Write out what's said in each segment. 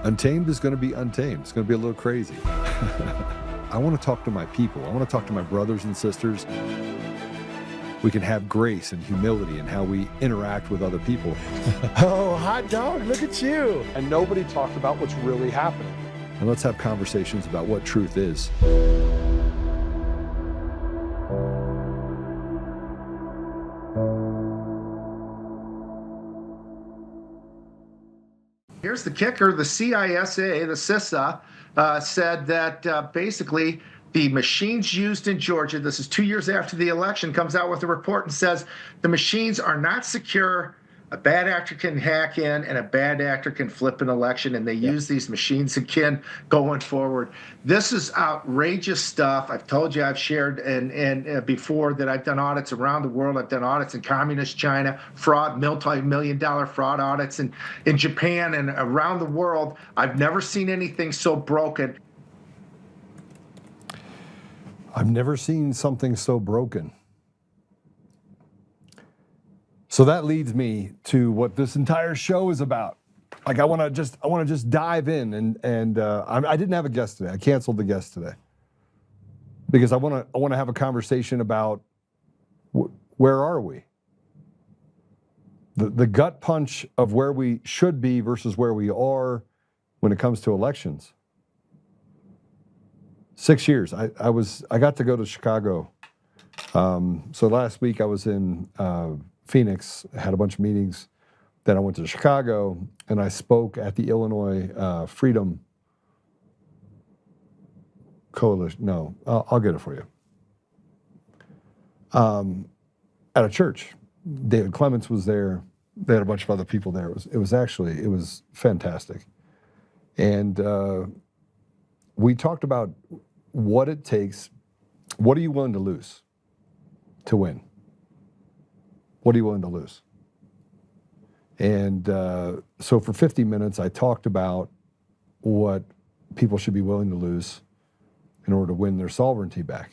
Untamed is going to be untamed. It's going to be a little crazy. I want to talk to my people. I want to talk to my brothers and sisters. We can have grace and humility in how we interact with other people. Oh, hot dog, look at you. And nobody talked about what's really happening. And let's have conversations about what truth is. Here's the kicker. The CISA, the CISA, said that basically the machines used in Georgia, this is 2 years after the election, comes out with a report and says the machines are not secure. A bad actor can hack in and a bad actor can flip an election, and they use these machines again going forward. This is outrageous stuff. I've told you, I've shared and before that I've done audits around the world. I've done audits in communist China, fraud, multi-million-dollar fraud audits in Japan and around the world. I've never seen anything so broken. I've never seen something so broken. So that leads me to what this entire show is about. Like I want to just dive in and I didn't have a guest today. I canceled the guest today because I want to have a conversation about where are we? The gut punch of where we should be versus where we are when it comes to elections. 6 years. I got to go to Chicago. So last week I was in Phoenix, had a bunch of meetings. Then I went to Chicago and I spoke at the Illinois Freedom Coalition. No, I'll get it for you. At a church. David Clements was there. They had a bunch of other people there. It was fantastic. And we talked about what it takes. What are you willing to lose to win? What are you willing to lose? And so for 50 minutes, I talked about what people should be willing to lose in order to win their sovereignty back.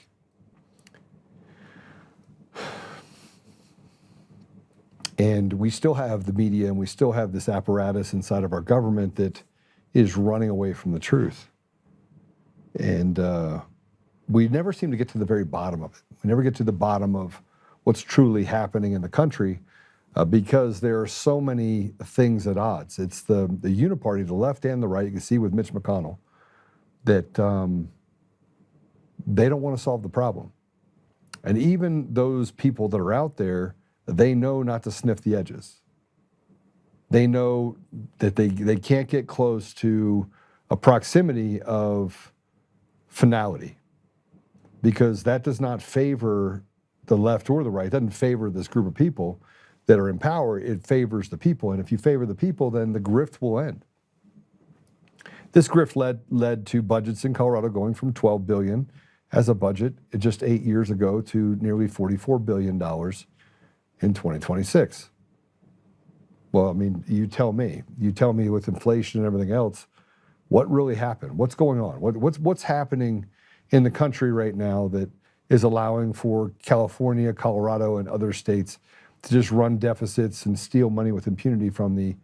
And we still have the media and we still have this apparatus inside of our government that is running away from the truth. And we never seem to get to the very bottom of it. We never get to the bottom of what's truly happening in the country because there are so many things at odds. It's the uniparty, the left and the right, you can see with Mitch McConnell, that they don't want to solve the problem. And even those people that are out there, they know not to sniff the edges. They know that they can't get close to a proximity of finality because that does not favor the left or the right. It doesn't favor this group of people that are in power. It favors the people. And if you favor the people, then the grift will end. This grift led to budgets in Colorado going from $12 billion as a budget just 8 years ago to nearly $44 billion in 2026. Well, I mean, you tell me with inflation and everything else, what really happened? What's going on? What's happening in the country right now that is allowing for California, Colorado, and other states to just run deficits and steal money with impunity from the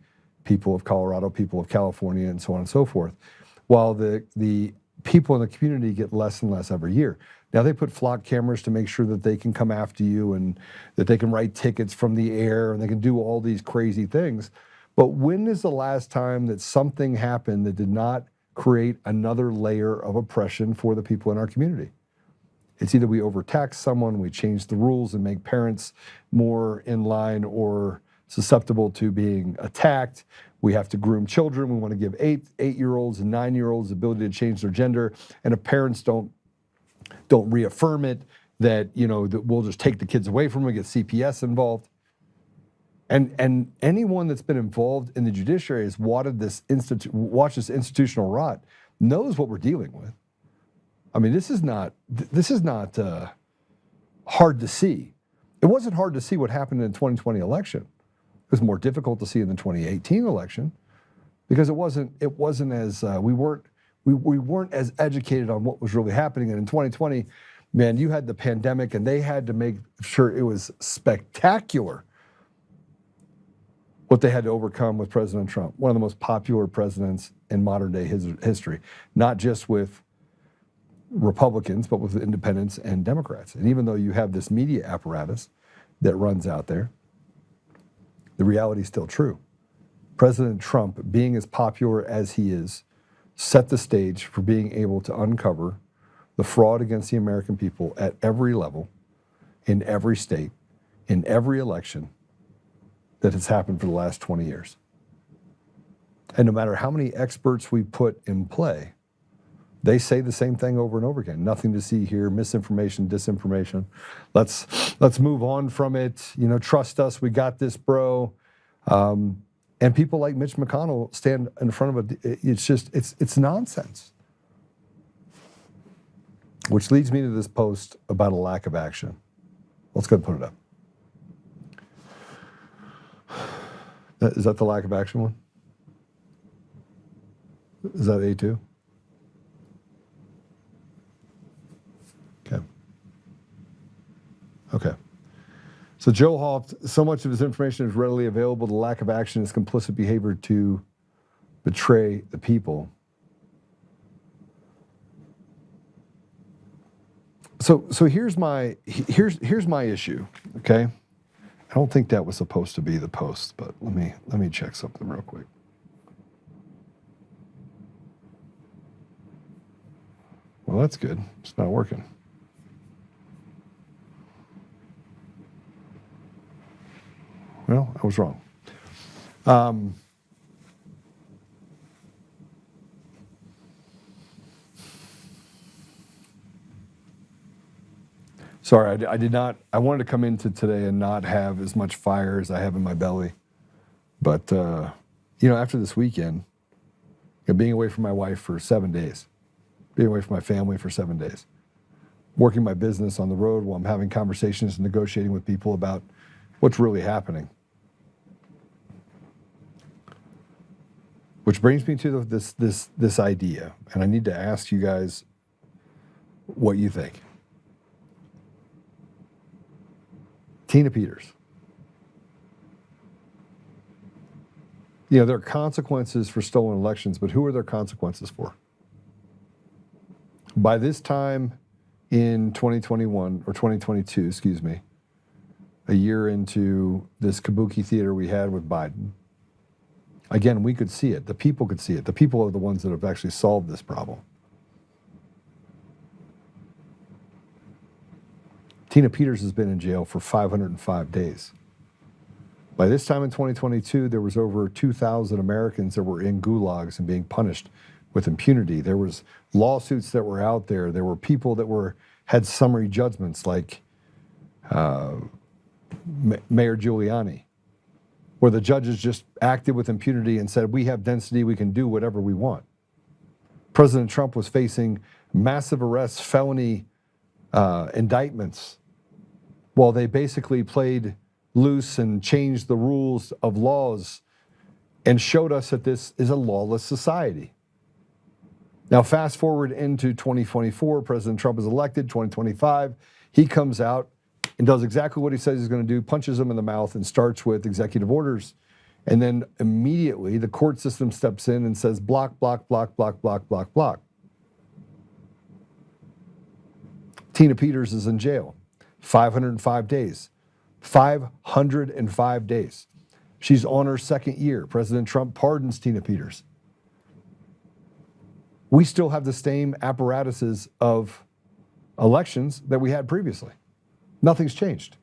people of Colorado, people of California, and so on and so forth, while the people in the community get less and less every year. Now they put flock cameras to make sure that they can come after you and that they can write tickets from the air and they can do all these crazy things. But when is the last time that something happened that did not create another layer of oppression for the people in our community? It's either we overtax someone, we change the rules and make parents more in line or susceptible to being attacked. We have to groom children. We want to give eight-year-olds and 9-year-olds the ability to change their gender. And if parents don't reaffirm it, that that we'll just take the kids away from them and get CPS involved. And anyone that's been involved in the judiciary has watched this institutional rot, knows what we're dealing with. I mean, this is not hard to see. It wasn't hard to see what happened in the 2020 election. It was more difficult to see in the 2018 election because it wasn't as we weren't as educated on what was really happening. And in 2020, man, you had the pandemic, and they had to make sure it was spectacular. what they had to overcome with President Trump, one of the most popular presidents in modern day history, not just with Republicans, but with independents and Democrats. And even though you have this media apparatus that runs out there, the reality is still true. President Trump, being as popular as he is, set the stage for being able to uncover the fraud against the American people at every level, in every state, in every election that has happened for the last 20 years. And no matter how many experts we put in play, they say the same thing over and over again. Nothing to see here, misinformation, disinformation. Let's move on from it. You know, trust us, we got this, bro. And people like Mitch McConnell stand in front of it's nonsense. Which leads me to this post about a lack of action. Let's go and put it up. Is that the lack of action one? Is that A2? Okay. So Joe Hoft, so much of his information is readily available. The lack of action is complicit behavior to betray the people. So here's my issue. Okay, I don't think that was supposed to be the post, but let me check something real quick. Well, that's good. It's not working. Well, I was wrong. Sorry, I did not. I wanted to come into today and not have as much fire as I have in my belly. But, you know, after this weekend, being away from my wife for 7 days, being away from my family for 7 days, working my business on the road while I'm having conversations and negotiating with people about what's really happening. Which brings me to this idea, and I need to ask you guys what you think. Tina Peters. You know, there are consequences for stolen elections, but who are there consequences for? By this time in 2021, or 2022, excuse me, a year into this kabuki theater we had with Biden, again, we could see it. The people could see it. The people are the ones that have actually solved this problem. Tina Peters has been in jail for 505 days. By this time in 2022, there was over 2,000 Americans that were in gulags and being punished with impunity. There was lawsuits that were out there. There were people that had summary judgments like Mayor Giuliani, where the judges just acted with impunity and said, we have density, we can do whatever we want. President Trump was facing massive arrests, felony indictments, while they basically played loose and changed the rules of laws and showed us that this is a lawless society. Now, fast forward into 2024, President Trump is elected, 2025, he comes out and does exactly what he says he's going to do, punches them in the mouth and starts with executive orders. And then immediately the court system steps in and says, block, block, block, block, block, block, block. Tina Peters is in jail, 505 days. 505 days. She's on her second year. President Trump pardons Tina Peters. We still have the same apparatuses of elections that we had previously. Nothing's changed.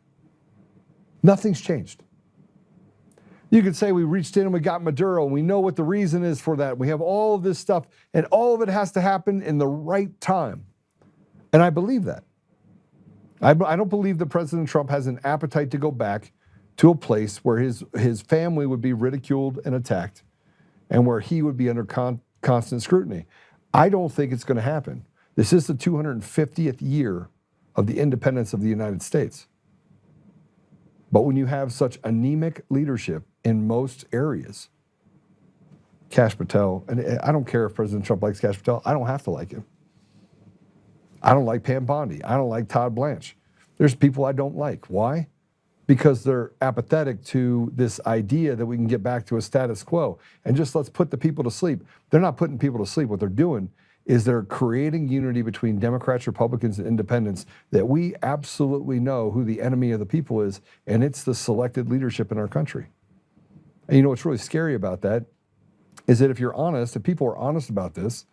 Nothing's changed. You could say we reached in and we got Maduro, and we know what the reason is for that. We have all of this stuff, and all of it has to happen in the right time. And I believe that. I don't believe that President Trump has an appetite to go back to a place where his family would be ridiculed and attacked and where he would be under constant scrutiny. I don't think it's going to happen. This is the 250th year of the independence of the United States. But when you have such anemic leadership in most areas, Kash Patel, and I don't care if President Trump likes Kash Patel, I don't have to like him. I don't like Pam Bondi. I don't like Todd Blanche. There's people I don't like. Why? because they're apathetic to this idea that we can get back to a status quo and just let's put the people to sleep. They're not putting people to sleep. What they're doing is they're creating unity between Democrats, Republicans, and independents that we absolutely know who the enemy of the people is, and it's the selected leadership in our country. And you know what's really scary about that is that if you're honest, if people are honest about this,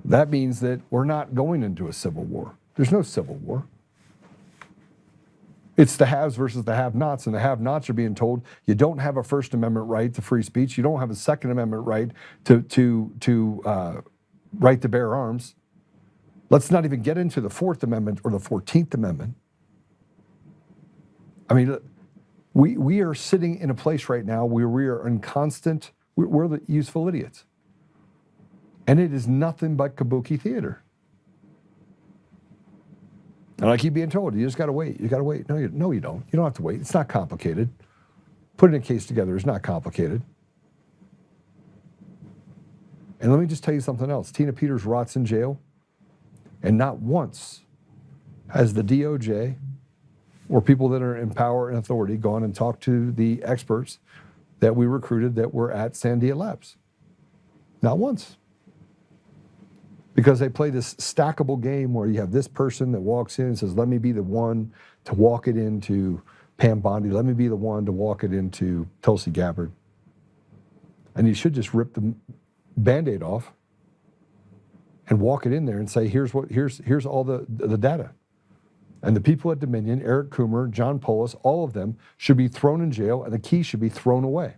that means that we're not going into a civil war. There's no civil war. It's the haves versus the have-nots, and the have-nots are being told you don't have a First Amendment right to free speech, you don't have a Second Amendment right to right to bear arms. Let's not even get into the Fourth Amendment or the 14th Amendment. I mean, we are sitting in a place right now where we are in constant, we're the useful idiots. And it is nothing but kabuki theater. And I keep being told, you just got to wait. You got to wait. No, you don't. You don't have to wait. It's not complicated. Putting a case together is not complicated. And let me just tell you something else. Tina Peters rots in jail, and not once has the DOJ or people that are in power and authority gone and talked to the experts that we recruited that were at Sandia Labs. Not once. Because they play this stackable game where you have this person that walks in and says, let me be the one to walk it into Pam Bondi. Let me be the one to walk it into Tulsi Gabbard. And you should just rip the Band-Aid off and walk it in there and say, here's all the data. And the people at Dominion, Eric Coomer, John Polis, all of them should be thrown in jail and the key should be thrown away.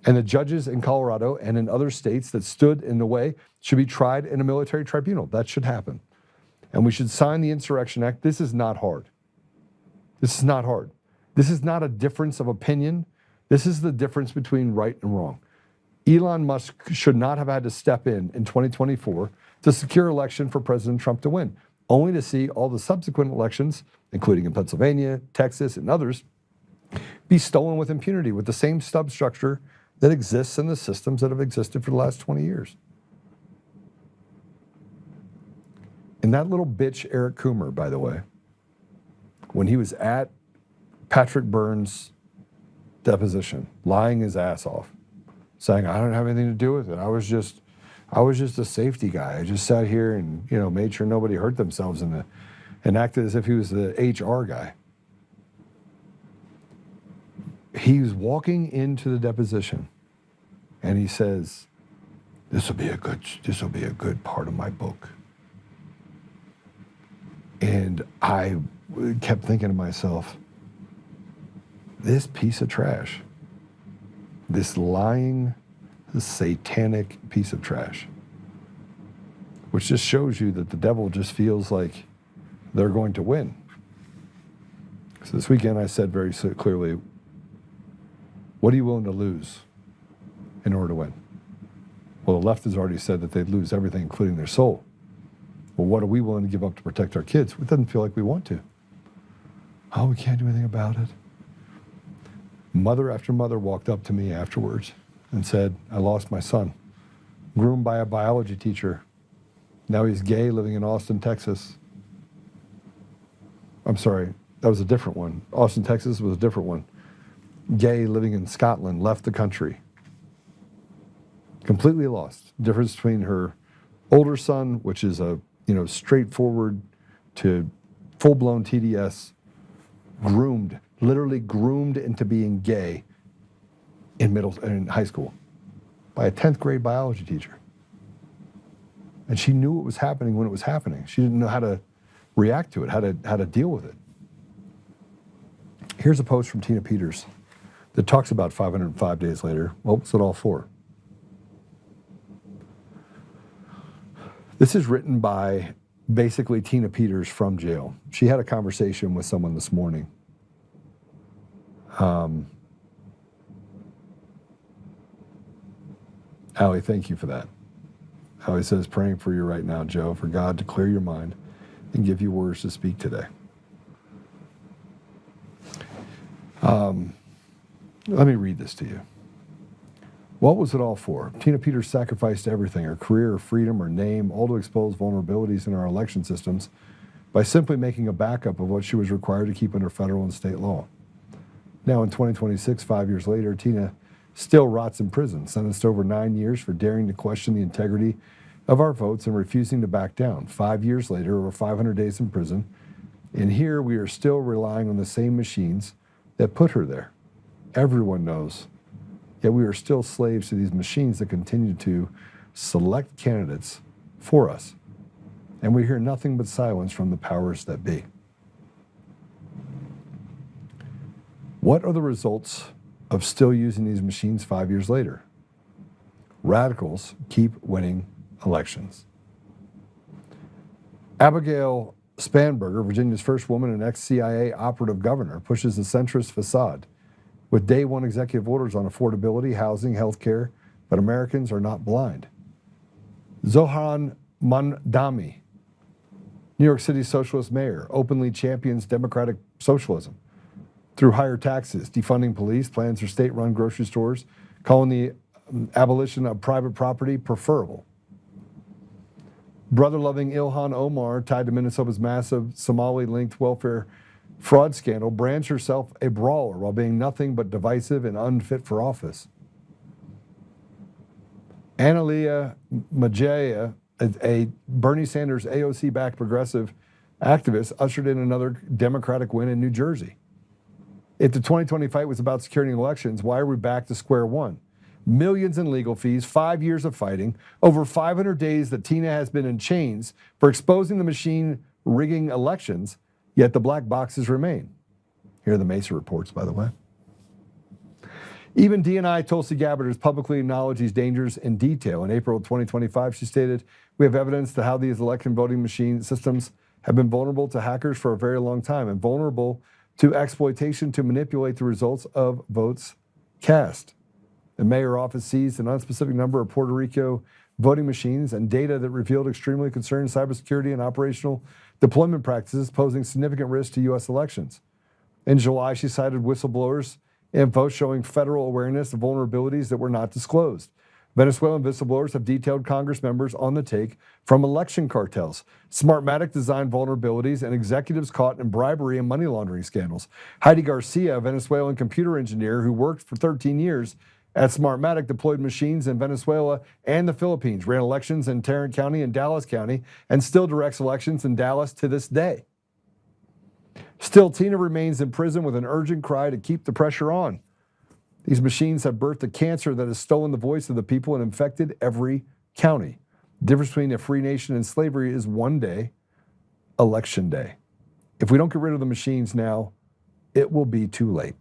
And the judges in Colorado and in other states that stood in the way should be tried in a military tribunal. That should happen. And we should sign the Insurrection Act. This is not hard. This is not hard. This is not a difference of opinion. This is the difference between right and wrong. Elon Musk should not have had to step in 2024 to secure election for President Trump to win, only to see all the subsequent elections, including in Pennsylvania, Texas, and others, be stolen with impunity with the same stub structure that exists in the systems that have existed for the last 20 years. And that little bitch, Eric Coomer, by the way, when he was at Patrick Byrne's deposition, lying his ass off, saying, I don't have anything to do with it. I was just a safety guy. I just sat here and, made sure nobody hurt themselves and acted as if he was the HR guy. He was walking into the deposition and he says, this will be a good part of my book. And I kept thinking to myself, this piece of trash, this lying, this satanic piece of trash, which just shows you that the devil just feels like they're going to win. So this weekend I said very clearly, what are you willing to lose in order to win? Well, the left has already said that they'd lose everything, including their soul. Well, what are we willing to give up to protect our kids? It doesn't feel like we want to. Oh, we can't do anything about it. Mother after mother walked up to me afterwards and said, I lost my son, groomed by a biology teacher. Now he's gay, living in Austin, Texas. I'm sorry, that was a different one. Austin, Texas was a different one. Gay, living in Scotland, left the country. Completely lost. Difference between her older son, which is a straightforward to full-blown TDS, literally groomed into being gay in high school by a 10th grade biology teacher. And she knew it was happening when it was happening. She didn't know how to react to it, how to deal with it. Here's a post from Tina Peters that talks about 505 days later. What was it all for? This is written by basically Tina Peters from jail. She had a conversation with someone this morning. Allie, thank you for that. Allie says, praying for you right now, Joe, for God to clear your mind and give you words to speak today. Let me read this to you. What was it all for? Tina Peters sacrificed everything, her career, her freedom, her name, all to expose vulnerabilities in our election systems by simply making a backup of what she was required to keep under federal and state law. Now in 2026, 5 years later, Tina still rots in prison, sentenced over 9 years for daring to question the integrity of our votes and refusing to back down. 5 years later, over 500 days in prison, and here we are still relying on the same machines that put her there. Everyone knows. Yet we are still slaves to these machines that continue to select candidates for us. And we hear nothing but silence from the powers that be. What are the results of still using these machines 5 years later? Radicals keep winning elections. Abigail Spanberger, Virginia's first woman and ex-CIA operative governor, pushes the centrist facade with day one executive orders on affordability, housing, health care, but Americans are not blind. Zohran Mamdani, New York City socialist mayor, openly champions democratic socialism through higher taxes, defunding police, plans for state-run grocery stores, calling the abolition of private property preferable. Brother-loving Ilhan Omar, tied to Minnesota's massive Somali-linked welfare fraud scandal, brands herself a brawler while being nothing but divisive and unfit for office. Analia Majaya, a Bernie Sanders AOC-backed progressive activist, ushered in another Democratic win in New Jersey. If the 2020 fight was about securing elections, why are we back to square one? Millions in legal fees, 5 years of fighting, over 500 days that Tina has been in chains for exposing the machine rigging elections, yet the black boxes remain. Here are the Mesa reports, by the way. Even DNI Tulsi Gabbard has publicly acknowledged these dangers in detail. In April of 2025, she stated, "We have evidence to how these election voting machine systems have been vulnerable to hackers for a very long time and vulnerable to exploitation to manipulate the results of votes cast." The mayor office seized an unspecific number of Puerto Rico voting machines and data that revealed extremely concerned cybersecurity and operational deployment practices posing significant risk to U.S. elections. In July, she cited whistleblowers' info showing federal awareness of vulnerabilities that were not disclosed. Venezuelan whistleblowers have detailed Congress members on the take from election cartels, Smartmatic designed vulnerabilities, and executives caught in bribery and money laundering scandals. Heidi Garcia, a Venezuelan computer engineer who worked for 13 years at Smartmatic, deployed machines in Venezuela and the Philippines, ran elections in Tarrant County and Dallas County, and still directs elections in Dallas to this day. Still, Tina remains in prison with an urgent cry to keep the pressure on. These machines have birthed a cancer that has stolen the voice of the people and infected every county. The difference between a free nation and slavery is one day, election day. If we don't get rid of the machines now, it will be too late.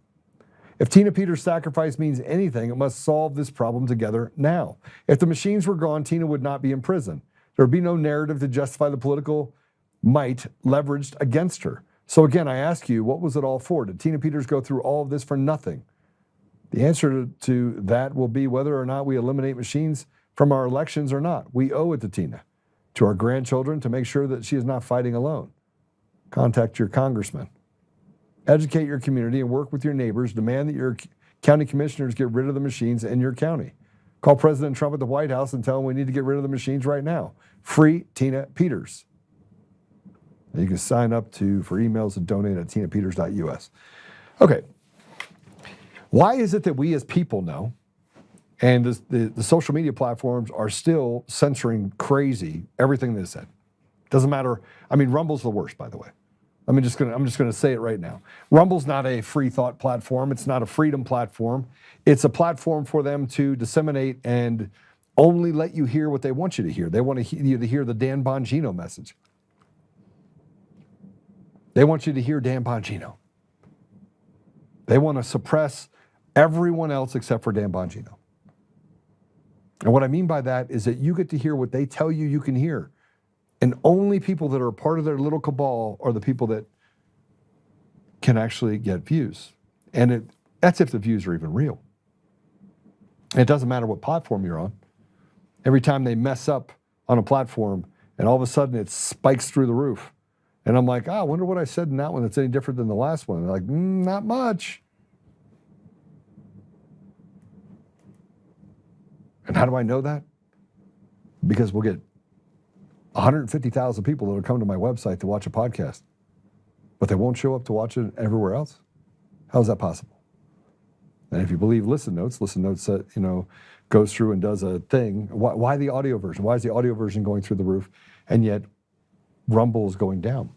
If Tina Peters' sacrifice means anything, it must solve this problem together now. If the machines were gone, Tina would not be in prison. There would be no narrative to justify the political might leveraged against her. So again, I ask you, what was it all for? Did Tina Peters go through all of this for nothing? The answer to that will be whether or not we eliminate machines from our elections or not. We owe it to Tina, to our grandchildren, to make sure that she is not fighting alone. Contact your congressman. Educate your community and work with your neighbors. Demand that your county commissioners get rid of the machines in your county. Call President Trump at the White House and tell him we need to get rid of the machines right now. Free Tina Peters. You can sign up for emails and donate at tinapeters.us. Okay. Why is it that we as people know, and the social media platforms are still censoring crazy everything they said? Doesn't matter. I mean, Rumble's the worst, by the way. I'm just gonna say it right now. Rumble's not a free thought platform. It's not a freedom platform. It's a platform for them to disseminate and only let you hear what they want you to hear. They want you to hear the Dan Bongino message. They want you to hear Dan Bongino. They want to suppress everyone else except for Dan Bongino. And what I mean by that is that you get to hear what they tell you you can hear. And only people that are a part of their little cabal are the people that can actually get views. And that's if the views are even real. And it doesn't matter what platform you're on. Every time they mess up on a platform and all of a sudden it spikes through the roof. And I'm like, I wonder what I said in that one that's any different than the last one. They're like, not much. And how do I know that? Because we'll get 150,000 people that will come to my website to watch a podcast, but they won't show up to watch it everywhere else? How is that possible? And if you believe Listen Notes, goes through and does a thing. Why the audio version? Why is the audio version going through the roof, and yet Rumble is going down?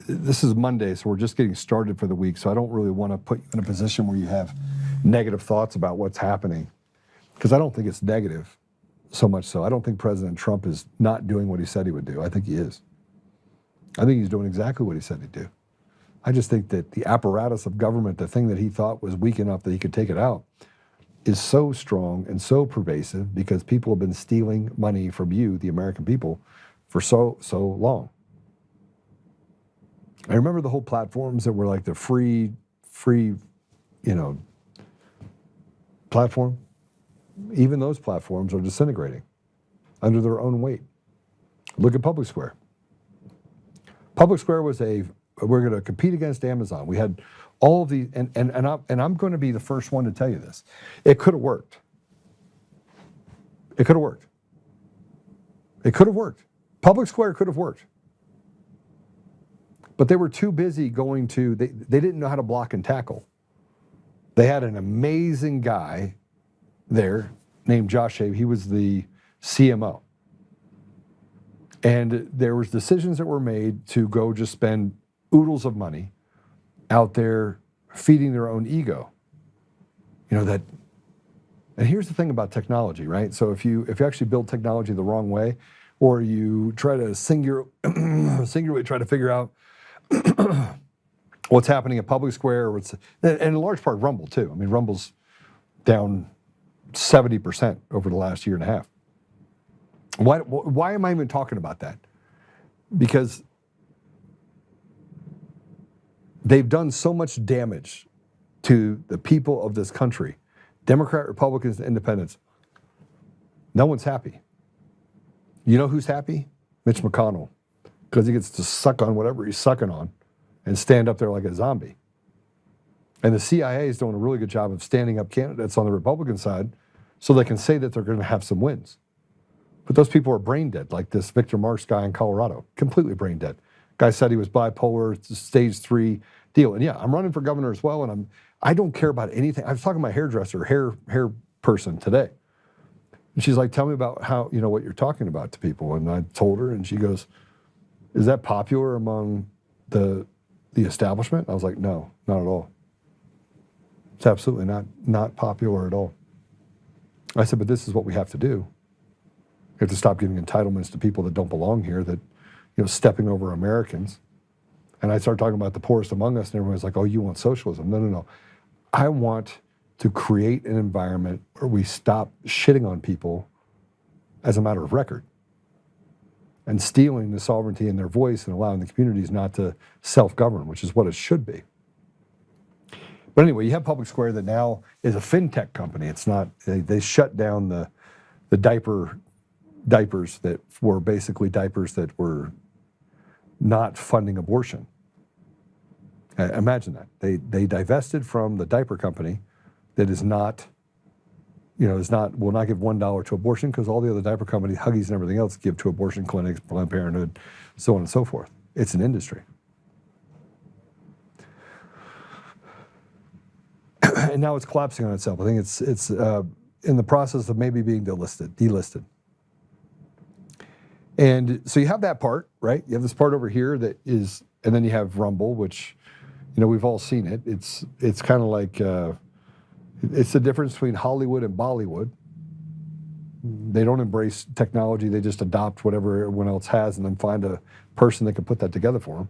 This is Monday, so we're just getting started for the week, so I don't really want to put you in a position where you have negative thoughts about what's happening, because I don't think it's negative so much so. I don't think President Trump is not doing what he said he would do. I think he is. I think he's doing exactly what he said he'd do. I just think that the apparatus of government, the thing that he thought was weak enough that he could take it out, is so strong and so pervasive because people have been stealing money from you, the American people, for so long. I remember the whole platforms that were like the free, platform. Even those platforms are disintegrating under their own weight. Look at Public Square. Public Square was we're going to compete against Amazon. We had all of the, and I'm going to be the first one to tell you this. It could have worked. It could have worked. It could have worked. Public Square could have worked. But they were too busy they didn't know how to block and tackle. They had an amazing guy there named Josh Abe. He was the CMO. And there was decisions that were made to go just spend oodles of money out there feeding their own ego. And here's the thing about technology, right? So if you actually build technology the wrong way, or you try to singularly try to figure out what's happening at Public Square, and in large part Rumble too. I mean, Rumble's down 70% over the last year and a half. Why am I even talking about that? Because they've done so much damage to the people of this country, Democrat, Republicans, Independents. No one's happy. You know who's happy? Mitch McConnell, because he gets to suck on whatever he's sucking on and stand up there like a zombie. And the CIA is doing a really good job of standing up candidates on the Republican side so they can say that they're going to have some wins. But those people are brain dead, like this Victor Marks guy in Colorado, completely brain dead. Guy said he was bipolar, it's a stage 3 deal. And yeah, I'm running for governor as well, and I don't care about anything. I was talking to my hairdresser, hair person today. And she's like, tell me about how, what you're talking about to people. And I told her, and she goes, is that popular among the establishment? I was like, no, not at all. It's absolutely not popular at all. I said, but this is what we have to do. We have to stop giving entitlements to people that don't belong here, that, stepping over Americans. And I started talking about the poorest among us, and everyone's like, oh, you want socialism. No. I want to create an environment where we stop shitting on people as a matter of record and stealing the sovereignty and their voice and allowing the communities not to self-govern, which is what it should be. But anyway, you have Public Square that now is a fintech company. It's not, they shut down the diapers that were basically diapers that were not funding abortion. Imagine that. They divested from the diaper company that is not, will not give $1 to abortion, because all the other diaper companies, Huggies and everything else, give to abortion clinics, Planned Parenthood, so on and so forth. It's an industry. And now it's collapsing on itself. I think it's in the process of maybe being delisted. And so you have that part, right? You have this part over here that is, and then you have Rumble, which, we've all seen it. It's kind of like, it's the difference between Hollywood and Bollywood. They don't embrace technology. They just adopt whatever everyone else has and then find a person that can put that together for them.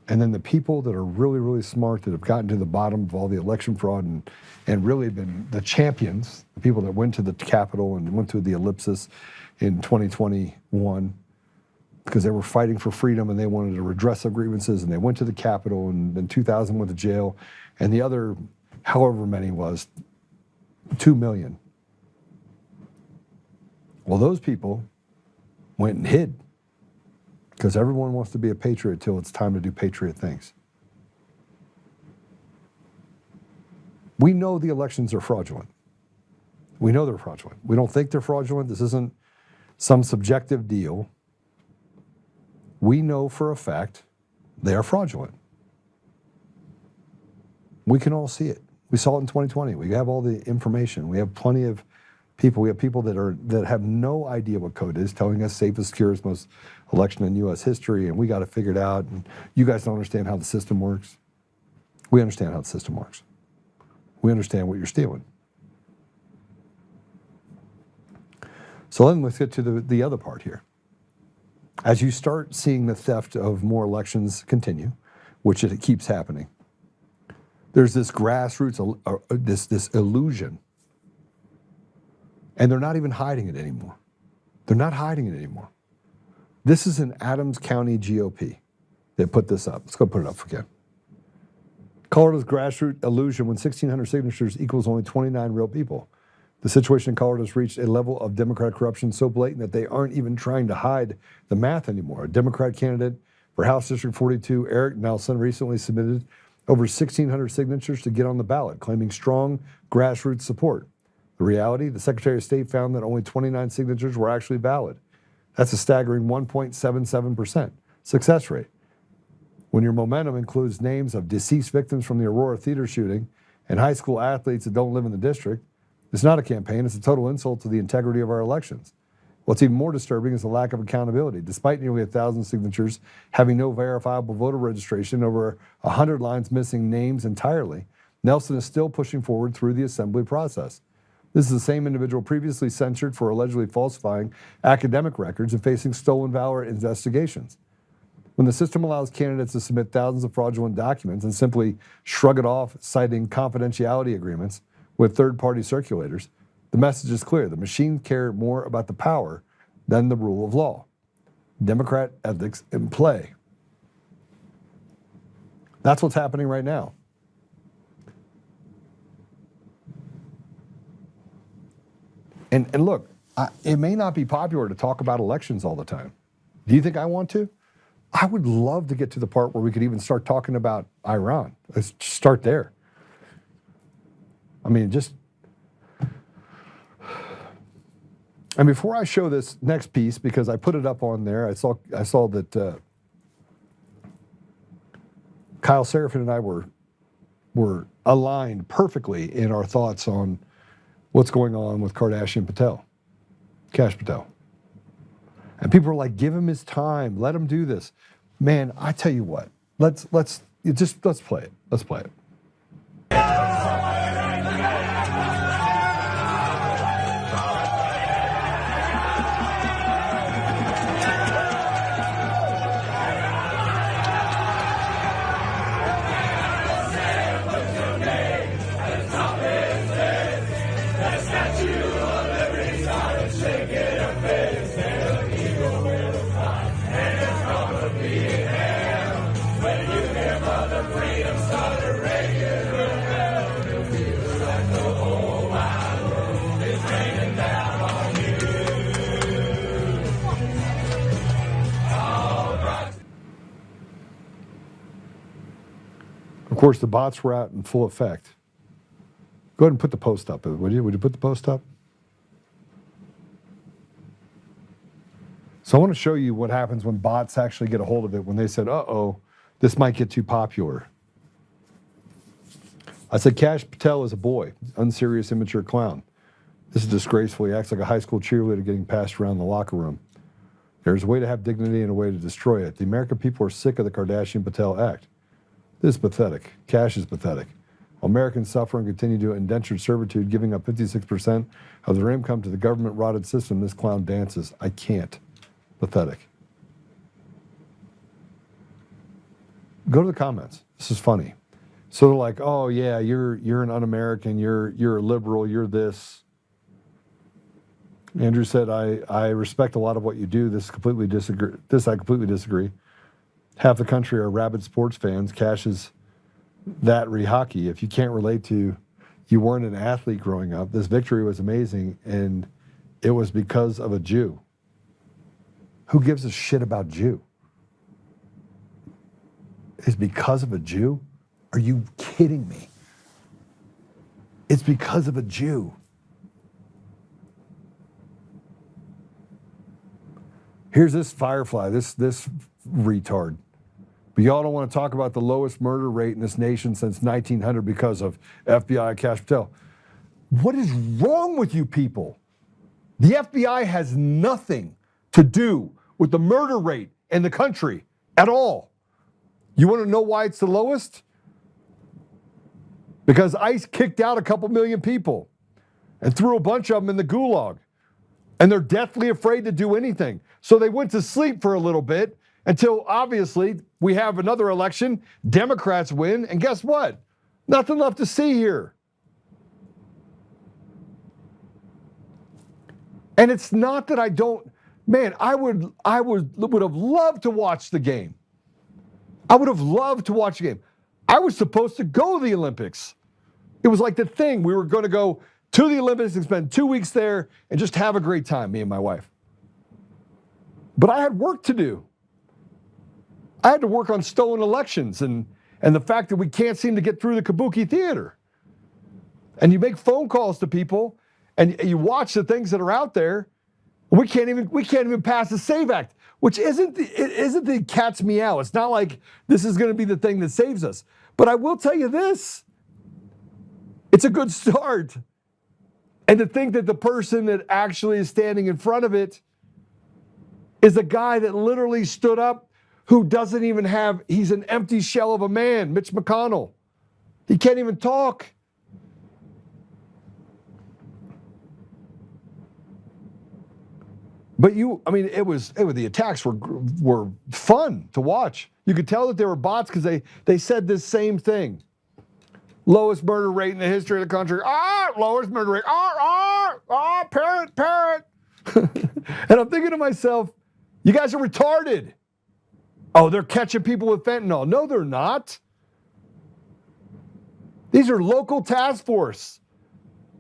And then the people that are really, really smart, that have gotten to the bottom of all the election fraud and really been the champions, the people that went to the Capitol and went to the ellipsis in 2021 because they were fighting for freedom and they wanted to redress their grievances, and they went to the Capitol, and in 2000 went to jail, and the other, however many was, 2 million, Well, those people went and hid because everyone wants to be a patriot till it's time to do patriot things. We know the elections are fraudulent. We know they're fraudulent. We don't think they're fraudulent. This isn't some subjective deal. We know for a fact they are fraudulent. We can all see it. We saw it in 2020. We have all the information. We have plenty of people. We have people that have no idea what code is, telling us safest, securest, most election in U.S. history, and we got to figure it out. And you guys don't understand how the system works. We understand how the system works. We understand what you're stealing. So then let's get to the other part here. As you start seeing the theft of more elections continue, which it keeps happening, there's this grassroots, this illusion. And they're not even hiding it anymore. They're not hiding it anymore. This is an Adams County GOP that put this up. Let's go put it up again. Colorado's grassroots illusion when 1,600 signatures equals only 29 real people. The situation in Colorado has reached a level of Democratic corruption so blatant that they aren't even trying to hide the math anymore. A Democrat candidate for House District 42, Eric Nelson, recently submitted over 1,600 signatures to get on the ballot, claiming strong grassroots support. The reality, the Secretary of State found that only 29 signatures were actually valid. That's a staggering 1.77% success rate. When your momentum includes names of deceased victims from the Aurora theater shooting and high school athletes that don't live in the district, it's not a campaign, it's a total insult to the integrity of our elections. What's even more disturbing is the lack of accountability. Despite nearly 1,000 signatures having no verifiable voter registration, over 100 lines missing names entirely, Nelson is still pushing forward through the assembly process. This is the same individual previously censured for allegedly falsifying academic records and facing stolen valor investigations. When the system allows candidates to submit thousands of fraudulent documents and simply shrug it off, citing confidentiality agreements with third-party circulators, the message is clear. The machines care more about the power than the rule of law. Democrat ethics in play. That's what's happening right now. And look, it may not be popular to talk about elections all the time. Do you think I want to? I would love to get to the part where we could even start talking about Iran. Let's start there. I mean, and before I show this next piece, because I put it up on there, I saw that Kyle Seraphin and I were aligned perfectly in our thoughts on what's going on with Kash Patel. And people are like, give him his time, let him do this. Man, I tell you what, let's play it. Let's play it. Of course, the bots were out in full effect. Go ahead and put the post up, would you? Would you put the post up? So I want to show you what happens when bots actually get a hold of it, when they said, uh-oh, this might get too popular. I said, Kash Patel is a boy, unserious, immature clown. This is disgraceful. He acts like a high school cheerleader getting passed around the locker room. There's a way to have dignity and a way to destroy it. The American people are sick of the Kardashian-Patel act. This is pathetic. Kash is pathetic. Americans suffer and continue to indentured servitude, giving up 56% of their income to the government-rotted system. This clown dances. I can't. Pathetic. Go to the comments. This is funny. So they're like, oh yeah, you're an un-American, you're a liberal, you're this. Andrew said, I respect a lot of what you do. This I completely disagree. Half the country are rabid sports fans. Kash is that re-hockey. If you can't relate to, you weren't an athlete growing up, this victory was amazing, and it was because of a Jew. Who gives a shit about Jew? It's because of a Jew? Are you kidding me? It's because of a Jew. Here's this firefly, this retard. But y'all don't want to talk about the lowest murder rate in this nation since 1900 because of FBI Kash Patel. What is wrong with you people? The FBI has nothing to do with the murder rate in the country at all. You want to know why it's the lowest? Because ICE kicked out a couple million people and threw a bunch of them in the gulag. And they're deathly afraid to do anything. So they went to sleep for a little bit until obviously we have another election, Democrats win, and guess what? Nothing left to see here. And it's not that I don't, man, I would have loved to watch the game. I would have loved to watch the game. I was supposed to go to the Olympics. It was like the thing. We were going to go to the Olympics and spend 2 weeks there and just have a great time, me and my wife. But I had work to do. I had to work on stolen elections and the fact that we can't seem to get through the Kabuki Theater. And you make phone calls to people and you watch the things that are out there. We can't even pass the SAVE Act, which isn't the cat's meow. It's not like this is going to be the thing that saves us. But I will tell you this. It's a good start. And to think that the person that actually is standing in front of it is a guy that literally stood up who doesn't even have, he's an empty shell of a man, Mitch McConnell. He can't even talk. But the attacks were fun to watch. You could tell that they were bots because they said this same thing. Lowest murder rate in the history of the country. Lowest murder rate. Parrot. And I'm thinking to myself, you guys are retarded. Oh, they're catching people with fentanyl. No, they're not. These are local task force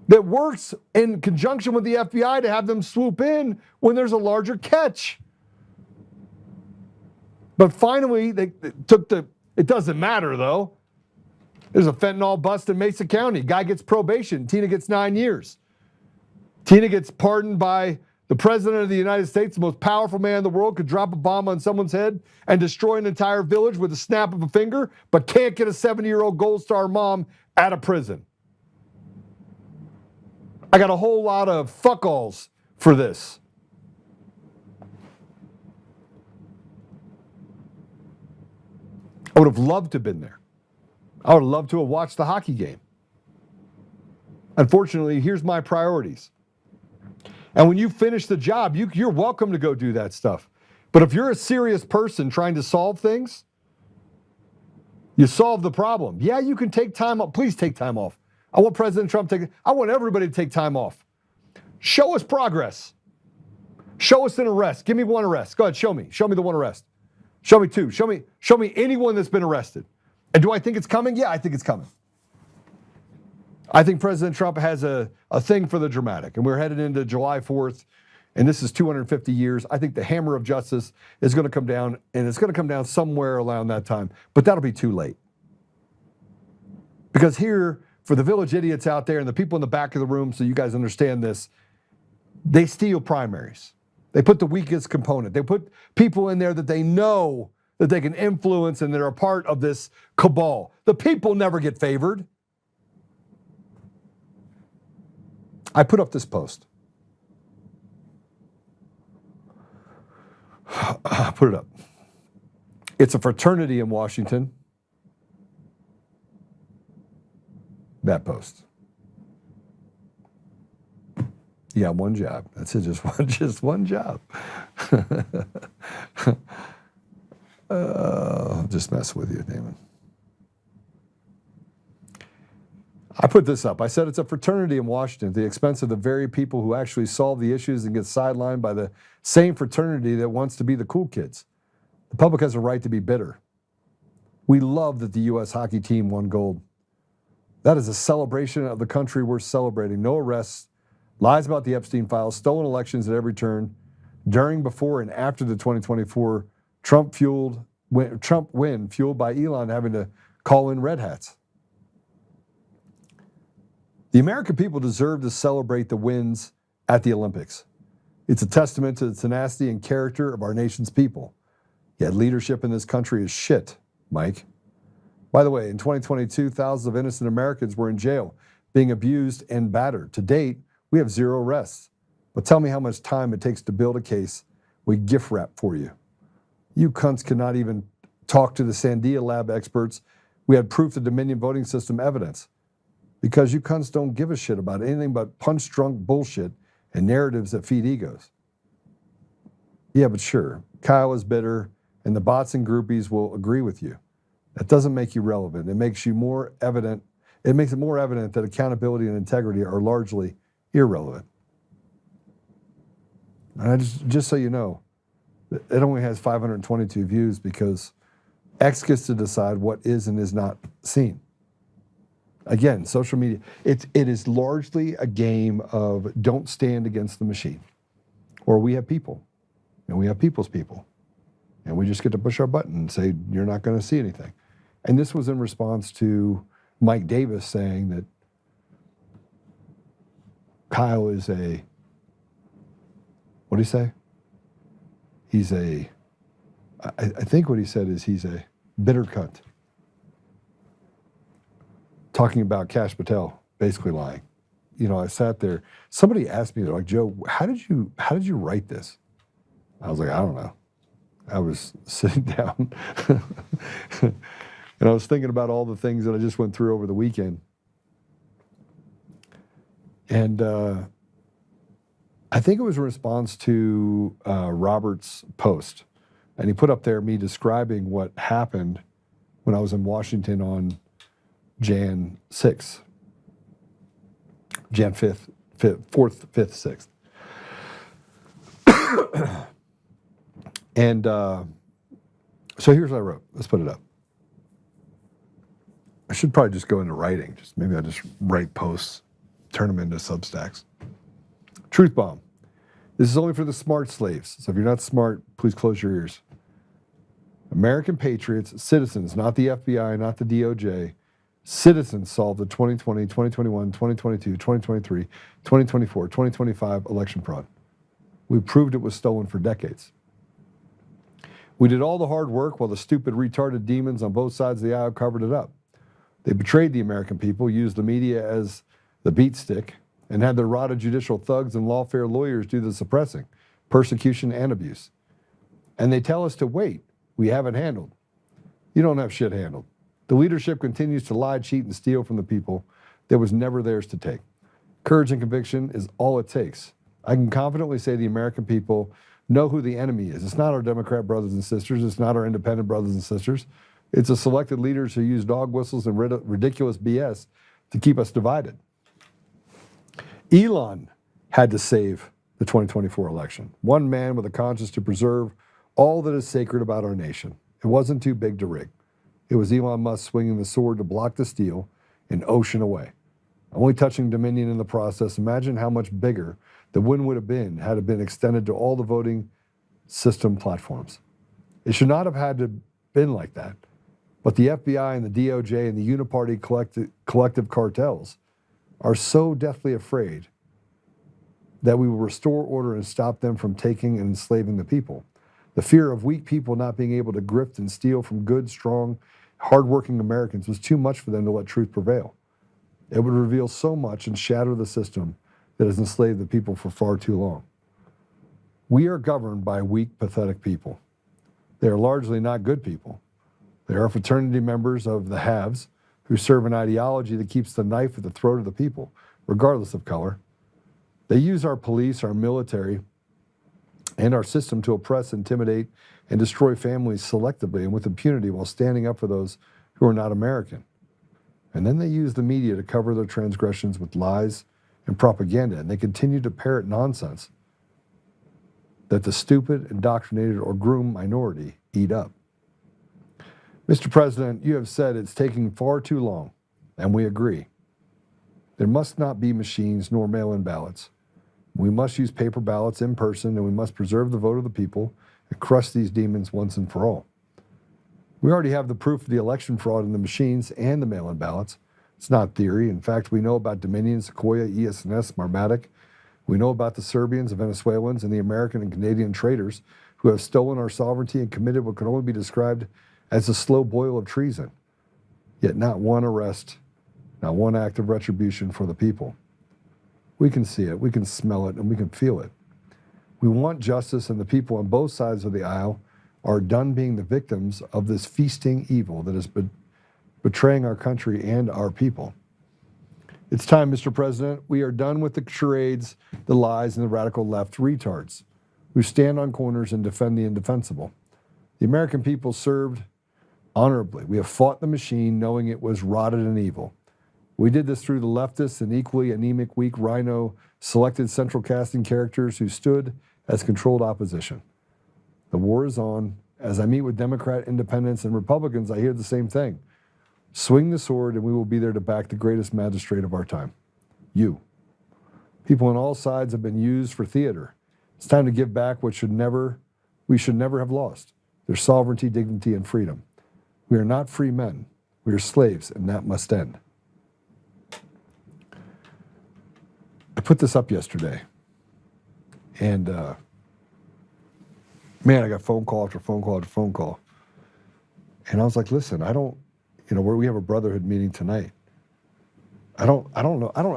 that works in conjunction with the FBI to have them swoop in when there's a larger catch. But finally, they took it doesn't matter though. There's a fentanyl bust in Mesa County. Guy gets probation. Tina gets 9 years. Tina gets pardoned by the President of the United States, the most powerful man in the world, could drop a bomb on someone's head and destroy an entire village with a snap of a finger, but can't get a 70-year-old Gold Star mom out of prison. I got a whole lot of fuck-alls for this. I would have loved to have been there. I would have loved to have watched the hockey game. Unfortunately, here's my priorities. And when you finish the job, you're welcome to go do that stuff. But if you're a serious person trying to solve things, you solve the problem. Yeah, you can take time off. Please take time off. I want President Trump I want everybody to take time off. Show us progress. Show us an arrest. Give me one arrest. Go ahead, show me. Show me the one arrest. Show me two. Show me anyone that's been arrested. And do I think it's coming? Yeah, I think it's coming. I think President Trump has a thing for the dramatic, and we're headed into July 4th, and this is 250 years. I think the hammer of justice is going to come down, and it's going to come down somewhere around that time, but that'll be too late. Because here, for the village idiots out there and the people in the back of the room, so you guys understand this, they steal primaries. They put the weakest component. They put people in there that they know that they can influence and they're a part of this cabal. The people never get favored. I put up this post. Put it up. It's a fraternity in Washington. That post. You got one job. That's it, just one job. Just mess with you, Damon. I put this up. I said it's a fraternity in Washington at the expense of the very people who actually solve the issues and get sidelined by the same fraternity that wants to be the cool kids. The public has a right to be bitter. We love that the U.S. hockey team won gold. That is a celebration of the country we're celebrating. No arrests, Lies about the Epstein files, stolen elections at every turn, during, before, and after the 2024 Trump win fueled by Elon having to call in red hats. The American people deserve to celebrate the wins at the Olympics. It's a testament to the tenacity and character of our nation's people. Yet leadership in this country is shit, Mike. By the way, in 2022, thousands of innocent Americans were in jail, being abused and battered. To date, we have 0 arrests. But tell me how much time it takes to build a case we gift wrap for you. You cunts cannot even talk to the Sandia Lab experts. We had proof of Dominion voting system evidence. Because you cunts don't give a shit about anything but punch-drunk bullshit and narratives that feed egos. Yeah, but sure, Kyle is bitter, and the bots and groupies will agree with you. That doesn't make you relevant. It makes you more evident. It makes it more evident that accountability and integrity are largely irrelevant. And just so you know, it only has 522 views because X gets to decide what is and is not seen. Again, social media, it is largely a game of don't stand against the machine. Or we have people, and we have people's people. And we just get to push our button and say, you're not going to see anything. And this was in response to Mike Davis saying that Kyle is a, what did he say? He's a, I think what he said is he's a bitter cunt. Talking about Kash Patel, basically lying. You know, I sat there. Somebody asked me, they're like, Joe, how did you write this? I was like, I don't know. I was sitting down and I was thinking about all the things that I just went through over the weekend. And I think it was a response to Robert's post. And he put up there me describing what happened when I was in Washington on Jan 6th, Jan 5th, 4th, 5th, 6th. And so here's what I wrote. Let's put it up. I should probably just go into writing. Maybe I'll just write posts, turn them into Substacks. Truth bomb. This is only for the smart slaves. So if you're not smart, please close your ears. American patriots, citizens, not the FBI, not the DOJ, citizens solved the 2020, 2021, 2022, 2023, 2024, 2025 election fraud. We proved it was stolen for decades. We did all the hard work while the stupid, retarded demons on both sides of the aisle covered it up. They betrayed the American people, used the media as the beat stick, and had their rotted judicial thugs and lawfare lawyers do the suppressing, persecution, and abuse. And they tell us to wait. We haven't handled. You don't have shit handled. The leadership continues to lie, cheat, and steal from the people that was never theirs to take. Courage and conviction is all it takes. I can confidently say the American people know who the enemy is. It's not our Democrat brothers and sisters. It's not our independent brothers and sisters. It's the selected leaders who use dog whistles and ridiculous BS to keep us divided. Elon had to save the 2024 election. One man with a conscience to preserve all that is sacred about our nation. It wasn't too big to rig. It was Elon Musk swinging the sword to block the steal and ocean away. Only touching Dominion in the process. Imagine how much bigger the win would have been had it been extended to all the voting system platforms. It should not have had to been like that. But the FBI and the DOJ and the uniparty collective cartels are so deathly afraid that we will restore order and stop them from taking and enslaving the people. The fear of weak people not being able to grift and steal from good, strong, hardworking Americans was too much for them to let truth prevail. It would reveal so much and shatter the system that has enslaved the people for far too long. We are governed by weak, pathetic people. They are largely not good people. They are fraternity members of the haves who serve an ideology that keeps the knife at the throat of the people, regardless of color. They use our police, our military, and our system to oppress, intimidate, and destroy families selectively and with impunity while standing up for those who are not American. And then they use the media to cover their transgressions with lies and propaganda, and they continue to parrot nonsense that the stupid, indoctrinated, or groomed minority eat up. Mr. President, you have said it's taking far too long, and we agree. There must not be machines nor mail-in ballots. We must use paper ballots in person, and we must preserve the vote of the people and crush these demons once and for all. We already have the proof of the election fraud in the machines and the mail-in ballots. It's not theory. In fact, we know about Dominion, Sequoia, ES&S, Smartmatic. We know about the Serbians, the Venezuelans, and the American and Canadian traitors who have stolen our sovereignty and committed what can only be described as a slow boil of treason. Yet not one arrest, not one act of retribution for the people. We can see it, we can smell it, and we can feel it. We want justice, and the people on both sides of the aisle are done being the victims of this feasting evil that is betraying our country and our people. It's time, Mr. President. We are done with the charades, the lies, and the radical left retards who stand on corners and defend the indefensible. The American people served honorably. We have fought the machine knowing it was rotted and evil. We did this through the leftists and equally anemic, weak rhino selected central casting characters who stood as controlled opposition. The war is on. As I meet with Democrat, independents, and Republicans, I hear the same thing. Swing the sword, and we will be there to back the greatest magistrate of our time. You. People on all sides have been used for theater. It's time to give back what we should never have lost: their sovereignty, dignity, and freedom. We are not free men. We are slaves, and that must end. I put this up yesterday, and man, I got phone call after phone call after phone call. And I was like, listen, where we have a brotherhood meeting tonight. I don't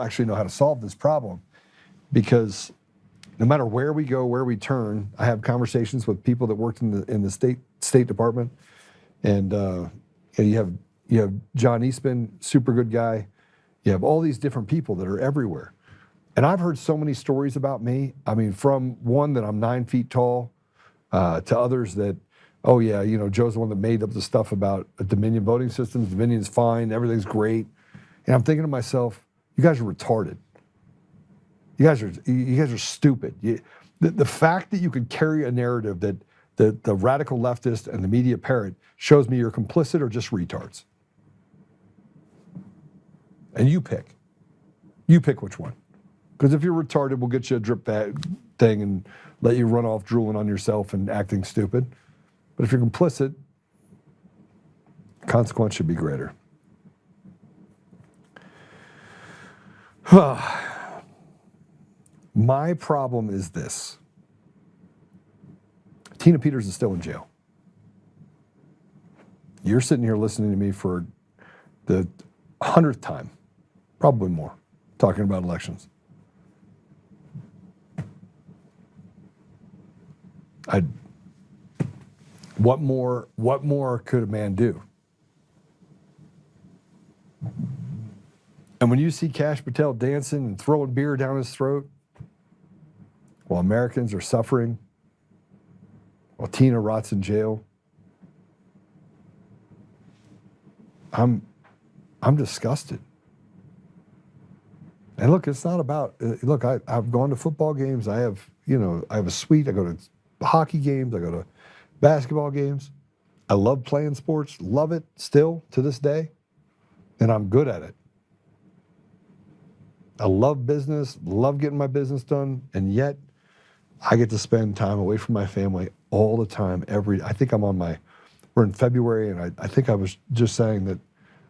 actually know how to solve this problem, because no matter where we go, where we turn, I have conversations with people that worked in the State Department, and you have John Eastman, super good guy. You have all these different people that are everywhere, and I've heard so many stories about me. I mean, from one that I'm 9 feet tall, to others that, oh yeah, Joe's the one that made up the stuff about Dominion voting systems. Dominion's fine, everything's great, and I'm thinking to myself, you guys are retarded. You guys are stupid. The fact that you could carry a narrative that the radical leftist and the media parrot shows me you're complicit or just retards. And you pick. You pick which one. Because if you're retarded, we'll get you a drip bag thing and let you run off drooling on yourself and acting stupid. But if you're complicit, consequence should be greater. My problem is this. Tina Peters is still in jail. You're sitting here listening to me for the 100th time, probably more, talking about elections. What more could a man do? And when you see Kash Patel dancing and throwing beer down his throat while Americans are suffering, while Tina rots in jail, I'm disgusted. And look, it's not about, look, I've gone to football games. I have a suite. I go to hockey games. I go to basketball games. I love playing sports, love it still to this day, and I'm good at it. I love business, love getting my business done, and yet I get to spend time away from my family all the time. I think we're in February, and I think I was just saying that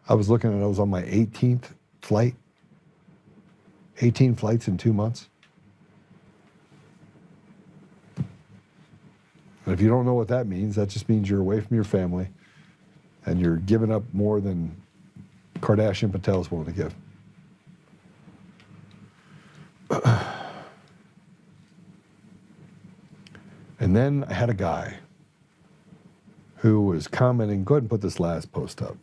I was on my 18th flight. 18 flights in 2 months. And if you don't know what that means, that just means you're away from your family and you're giving up more than Kardashian Patel is willing to give. And then I had a guy who was commenting. Go ahead and put this last post up.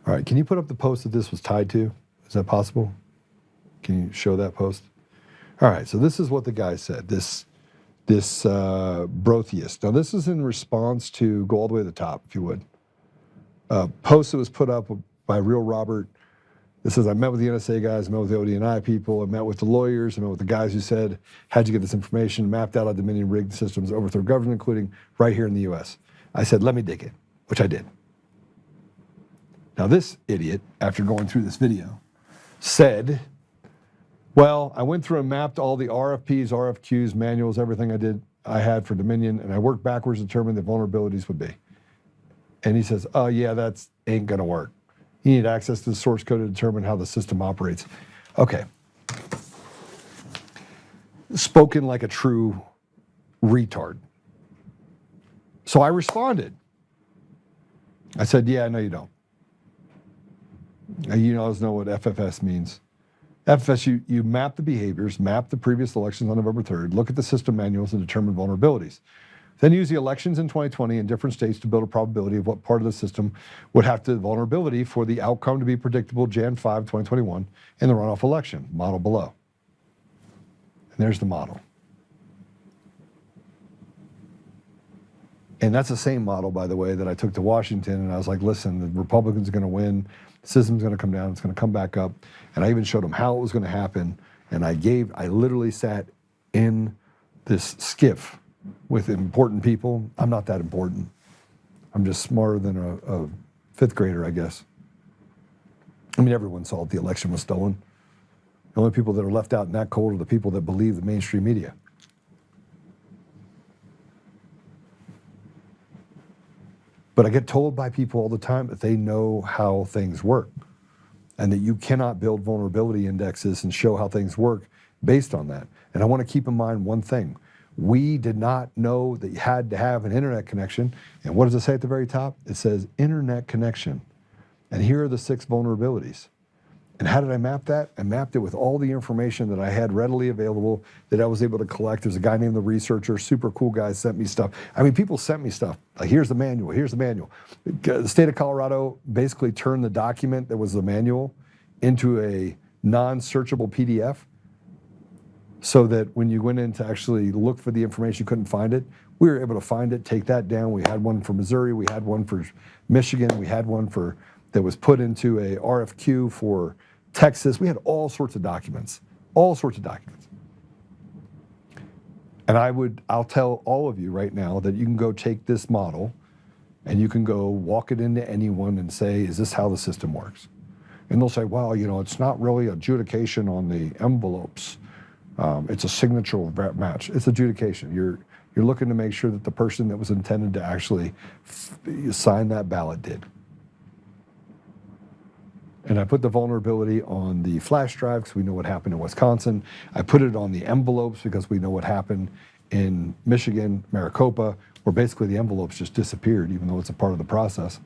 All right, can you put up the post that this was tied to? Is that possible? Can you show that post? All right, so this is what the guy said, this brotheist. Now, this is in response to, go all the way to the top, if you would. Post that was put up by Real Robert. This says, I met with the NSA guys, I met with the ODNI people, I met with the lawyers, I met with the guys who said, how'd you get this information, mapped out how Dominion rigged systems to overthrow government, including right here in the US. I said, let me dig it, which I did. Now this idiot, after going through this video, said Well, I went through and mapped all the RFPs, RFQs, manuals, everything I had for Dominion, and I worked backwards to determine the vulnerabilities would be. And he says, oh yeah, that's ain't gonna work. You need access to the source code to determine how the system operates. Okay. Spoken like a true retard. So I responded. I said, yeah, no, you don't. You guys know what FFS means. FFS, you map the behaviors, map the previous elections on November 3rd, look at the system manuals and determine vulnerabilities. Then use the elections in 2020 in different states to build a probability of what part of the system would have the vulnerability for the outcome to be predictable Jan 5, 2021 in the runoff election, model below. And there's the model. And that's the same model, by the way, that I took to Washington, and I was like, listen, the Republicans are going to win, the system's going to come down, it's going to come back up. And I even showed them how it was going to happen. And I literally sat in this skiff with important people. I'm not that important. I'm just smarter than a fifth grader, I guess. I mean, everyone saw that the election was stolen. The only people that are left out in that cold are the people that believe the mainstream media. But I get told by people all the time that they know how things work and that you cannot build vulnerability indexes and show how things work based on that. And I want to keep in mind one thing. We did not know that you had to have an internet connection. And what does it say at the very top? It says internet connection. And here are the 6 vulnerabilities. And how did I map that? I mapped it with all the information that I had readily available that I was able to collect. There's a guy named The Researcher, super cool guy, sent me stuff. I mean, people sent me stuff. Like, here's the manual, here's the manual. The state of Colorado basically turned the document that was the manual into a non-searchable PDF so that when you went in to actually look for the information, you couldn't find it. We were able to find it, take that down. We had one for Missouri, we had one for Michigan, we had one that was put into a RFQ for Texas. We had all sorts of documents, all sorts of documents. And I'll tell all of you right now that you can go take this model and you can go walk it into anyone and say, is this how the system works? And they'll say, well, it's not really adjudication on the envelopes. It's a signature match. It's adjudication. You're looking to make sure that the person that was intended to actually sign that ballot did. And I put the vulnerability on the flash drive because we know what happened in Wisconsin. I put it on the envelopes because we know what happened in Michigan, Maricopa, where basically the envelopes just disappeared, even though it's a part of the process.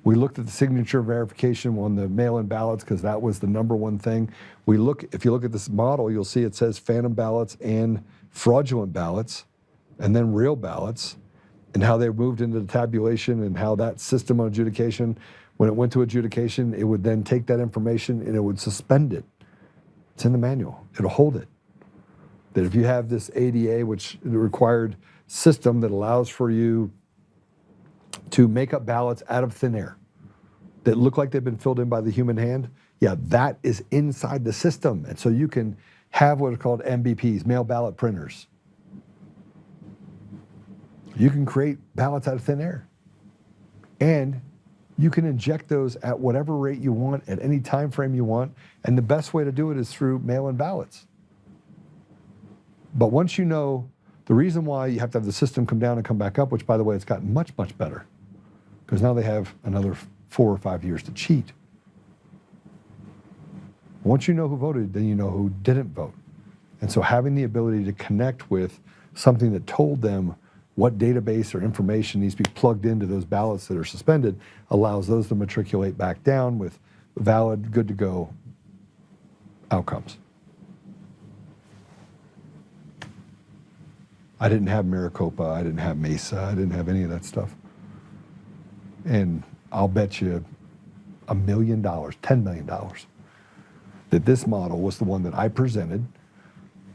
We looked at the signature verification on the mail-in ballots because that was the number one thing. If you look at this model, you'll see it says phantom ballots and fraudulent ballots, and then real ballots, and how they moved into the tabulation and how that system of adjudication, when it went to adjudication, it would then take that information and it would suspend it. It's in the manual. It'll hold it. That if you have this ADA, which is a required system that allows for you to make up ballots out of thin air that look like they've been filled in by the human hand, yeah, that is inside the system. And so you can have what are called MBPs, mail ballot printers. You can create ballots out of thin air. And you can inject those at whatever rate you want, at any time frame you want, and the best way to do it is through mail-in ballots. But once you know the reason why you have to have the system come down and come back up, which, by the way, it's gotten much, much better, because now they have another 4 or 5 years to cheat. Once you know who voted, then you know who didn't vote. And so having the ability to connect with something that told them what database or information needs to be plugged into those ballots that are suspended allows those to matriculate back down with valid, good to go outcomes. I didn't have Maricopa, I didn't have Mesa, I didn't have any of that stuff. And I'll bet you $1 million, $10 million, that this model was the one that I presented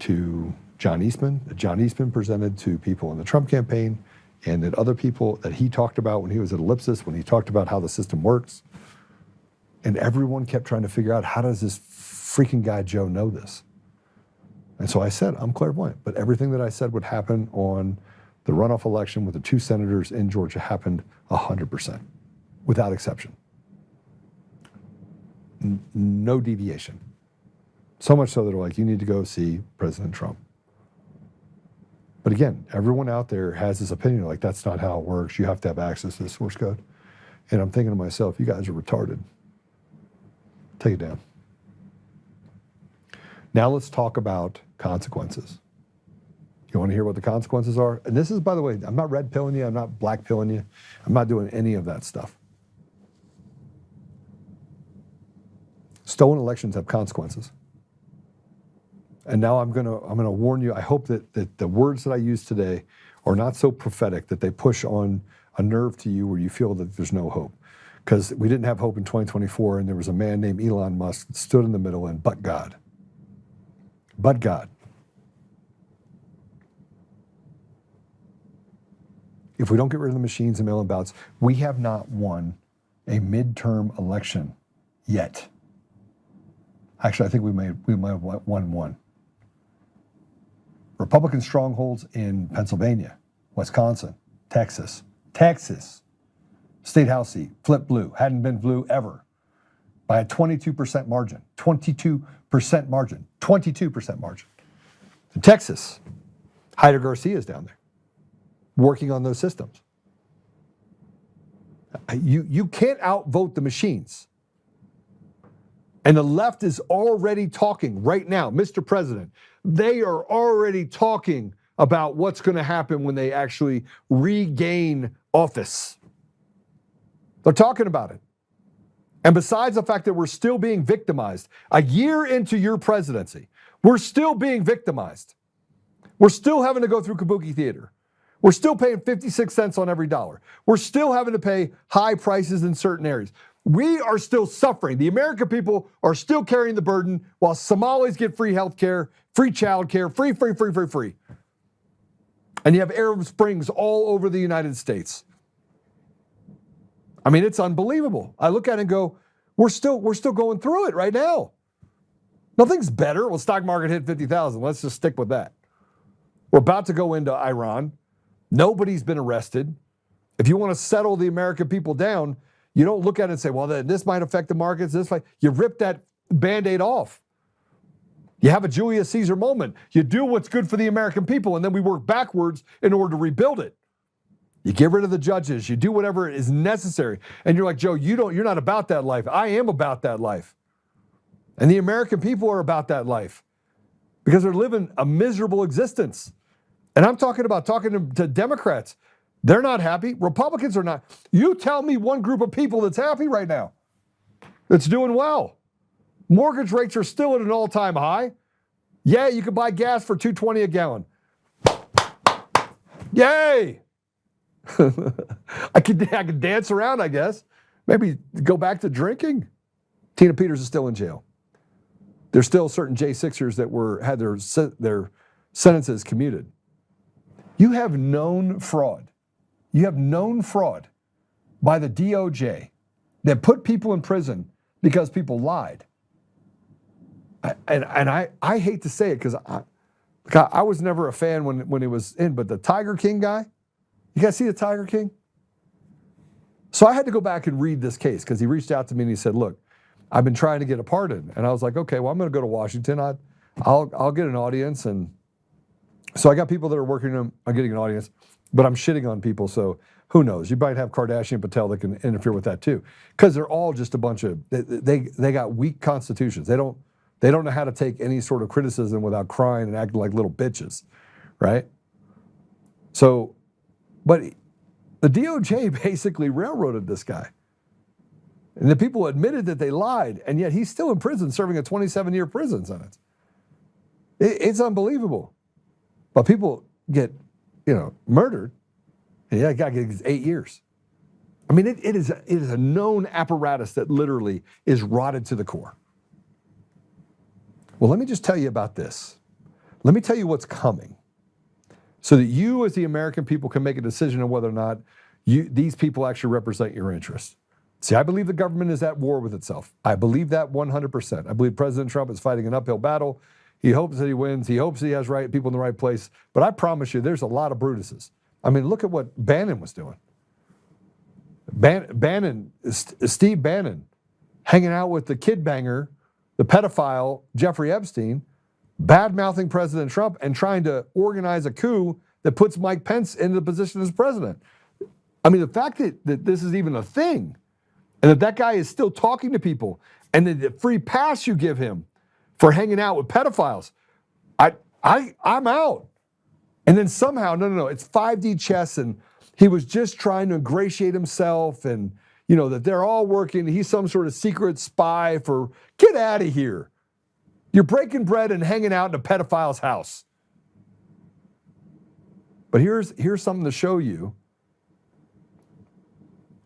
to John Eastman, that John Eastman presented to people in the Trump campaign, and that other people that he talked about when he was at Ellipsis, when he talked about how the system works. And everyone kept trying to figure out, how does this freaking guy Joe know this? And so I said, I'm clairvoyant, but everything that I said would happen on the runoff election with the 2 senators in Georgia happened 100%, without exception. No deviation. So much so that they're like, you need to go see President Trump. But again, everyone out there has this opinion, like, that's not how it works. You have to have access to the source code. And I'm thinking to myself, you guys are retarded. Take it down. Now let's talk about consequences. You want to hear what the consequences are? And this is, by the way, I'm not red pilling you. I'm not black pilling you. I'm not doing any of that stuff. Stolen elections have consequences. And now I'm gonna warn you. I hope that the words that I use today are not so prophetic that they push on a nerve to you where you feel that there's no hope. Because we didn't have hope in 2024, and there was a man named Elon Musk that stood in the middle and but God. But God. If we don't get rid of the machines and mail-in ballots, we have not won a midterm election yet. Actually, I think we might have won one. Republican strongholds in Pennsylvania, Wisconsin, Texas, state house seat, flipped blue, hadn't been blue ever, by a 22% margin, 22% margin. In Texas, Hyder Garcia is down there, working on those systems. You can't outvote the machines. And the left is already talking right now, Mr. President, they are already talking about what's going to happen when they actually regain office. They're talking about it. And besides the fact that we're still being victimized, a year into your presidency, we're still being victimized. We're still having to go through kabuki theater. We're still paying 56 cents on every dollar. We're still having to pay high prices in certain areas. We are still suffering. The American people are still carrying the burden while Somalis get free health care, free child care, free. And you have Arab Springs all over the United States. I mean, it's unbelievable. I look at it and go, we're still going through it right now. Nothing's better. Well, stock market hit 50,000. Let's just stick with that. We're about to go into Iran. Nobody's been arrested. If you want to settle the American people down, you don't look at it and say, well, this might affect the markets. You rip that Band-Aid off. You have a Julius Caesar moment. You do what's good for the American people, and then we work backwards in order to rebuild it. You get rid of the judges. You do whatever is necessary. And you're like, Joe, you're not about that life. I am about that life. And the American people are about that life because they're living a miserable existence. And I'm talking to Democrats. They're not happy. Republicans are not. You tell me one group of people that's happy right now, that's doing well. Mortgage rates are still at an all-time high. Yeah, you can buy gas for $2.20 a gallon. Yay! I could dance around, I guess. Maybe go back to drinking. Tina Peters is still in jail. There's still certain J6ers that had their sentences commuted. You have known fraud. You have known fraud by the DOJ that put people in prison because people lied. I hate to say it because I was never a fan when it was in, but the Tiger King guy, you guys see the Tiger King? So I had to go back and read this case because he reached out to me and he said, look, I've been trying to get a pardon. And I was like, okay, well, I'm going to go to Washington. I'll get an audience. And so I got people that are working on getting an audience, but I'm shitting on people. So who knows? You might have Kardashian Patel that can interfere with that too. Because they're all just a bunch of, they got weak constitutions. They don't know how to take any sort of criticism without crying and acting like little bitches, right? So, but the DOJ basically railroaded this guy. And the people admitted that they lied, and yet he's still in prison serving a 27-year prison sentence. It's unbelievable. But people get, murdered, and that guy gets 8 years. I mean, it is a known apparatus that literally is rotted to the core. Well, let me just tell you about this. Let me tell you what's coming so that you as the American people can make a decision on whether or not these people actually represent your interests. See, I believe the government is at war with itself. I believe that 100%. I believe President Trump is fighting an uphill battle. He hopes that he wins. He hopes he has people in the right place. But I promise you, there's a lot of Brutuses. I mean, look at what Bannon was doing. Steve Bannon, hanging out with the kid banger the pedophile Jeffrey Epstein, bad-mouthing President Trump and trying to organize a coup that puts Mike Pence into the position as president. I mean, the fact that this is even a thing and that guy is still talking to people and the free pass you give him for hanging out with pedophiles, I'm out. And then somehow, no, it's 5D chess and he was just trying to ingratiate himself and, you know, that they're all working. He's some sort of secret spy for, get out of here. You're breaking bread and hanging out in a pedophile's house. But here's something to show you.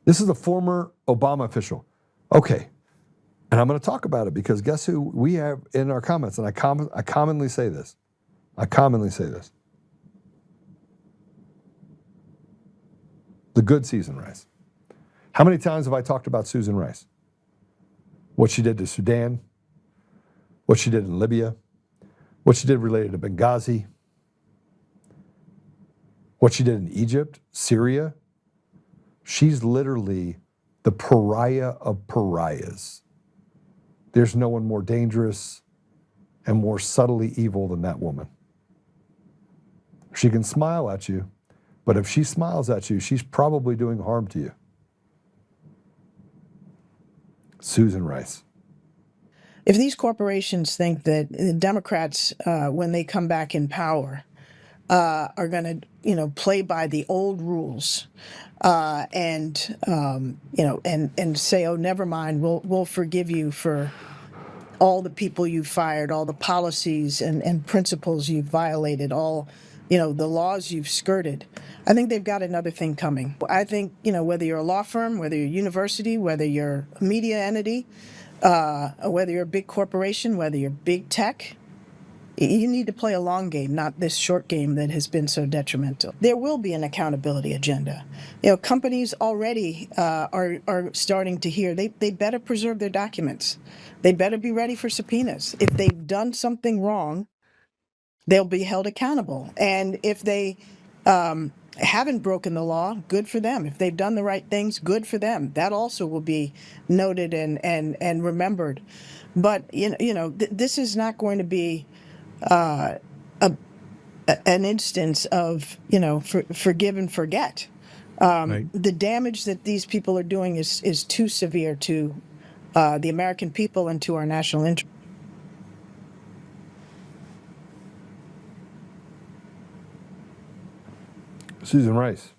This is a former Obama official. Okay, and I'm going to talk about it because guess who we have in our comments? And I commonly say this. The good Susan Rice. How many times have I talked about Susan Rice? What she did to Sudan, what she did in Libya, what she did related to Benghazi, what she did in Egypt, Syria. She's literally the pariah of pariahs. There's no one more dangerous and more subtly evil than that woman. She can smile at you, but if she smiles at you, she's probably doing harm to you. Susan Rice. If these corporations think that the Democrats, when they come back in power, are going to, play by the old rules, and say, "Oh, never mind, we'll forgive you for all the people you fired, all the policies and principles you've violated, all, the laws you've skirted." I think they've got another thing coming. I think, whether you're a law firm, whether you're a university, whether you're a media entity, whether you're a big corporation, whether you're big tech, you need to play a long game, not this short game that has been so detrimental. There will be an accountability agenda. Companies already are starting to hear they better preserve their documents. They better be ready for subpoenas. If they've done something wrong, they'll be held accountable. And if they haven't broken the law, good for them. If they've done the right things, good for them. That also will be noted and remembered. But this is not going to be an instance of forgive and forget. Right. The damage that these people are doing is too severe to the American people and to our national interest. Susan Rice.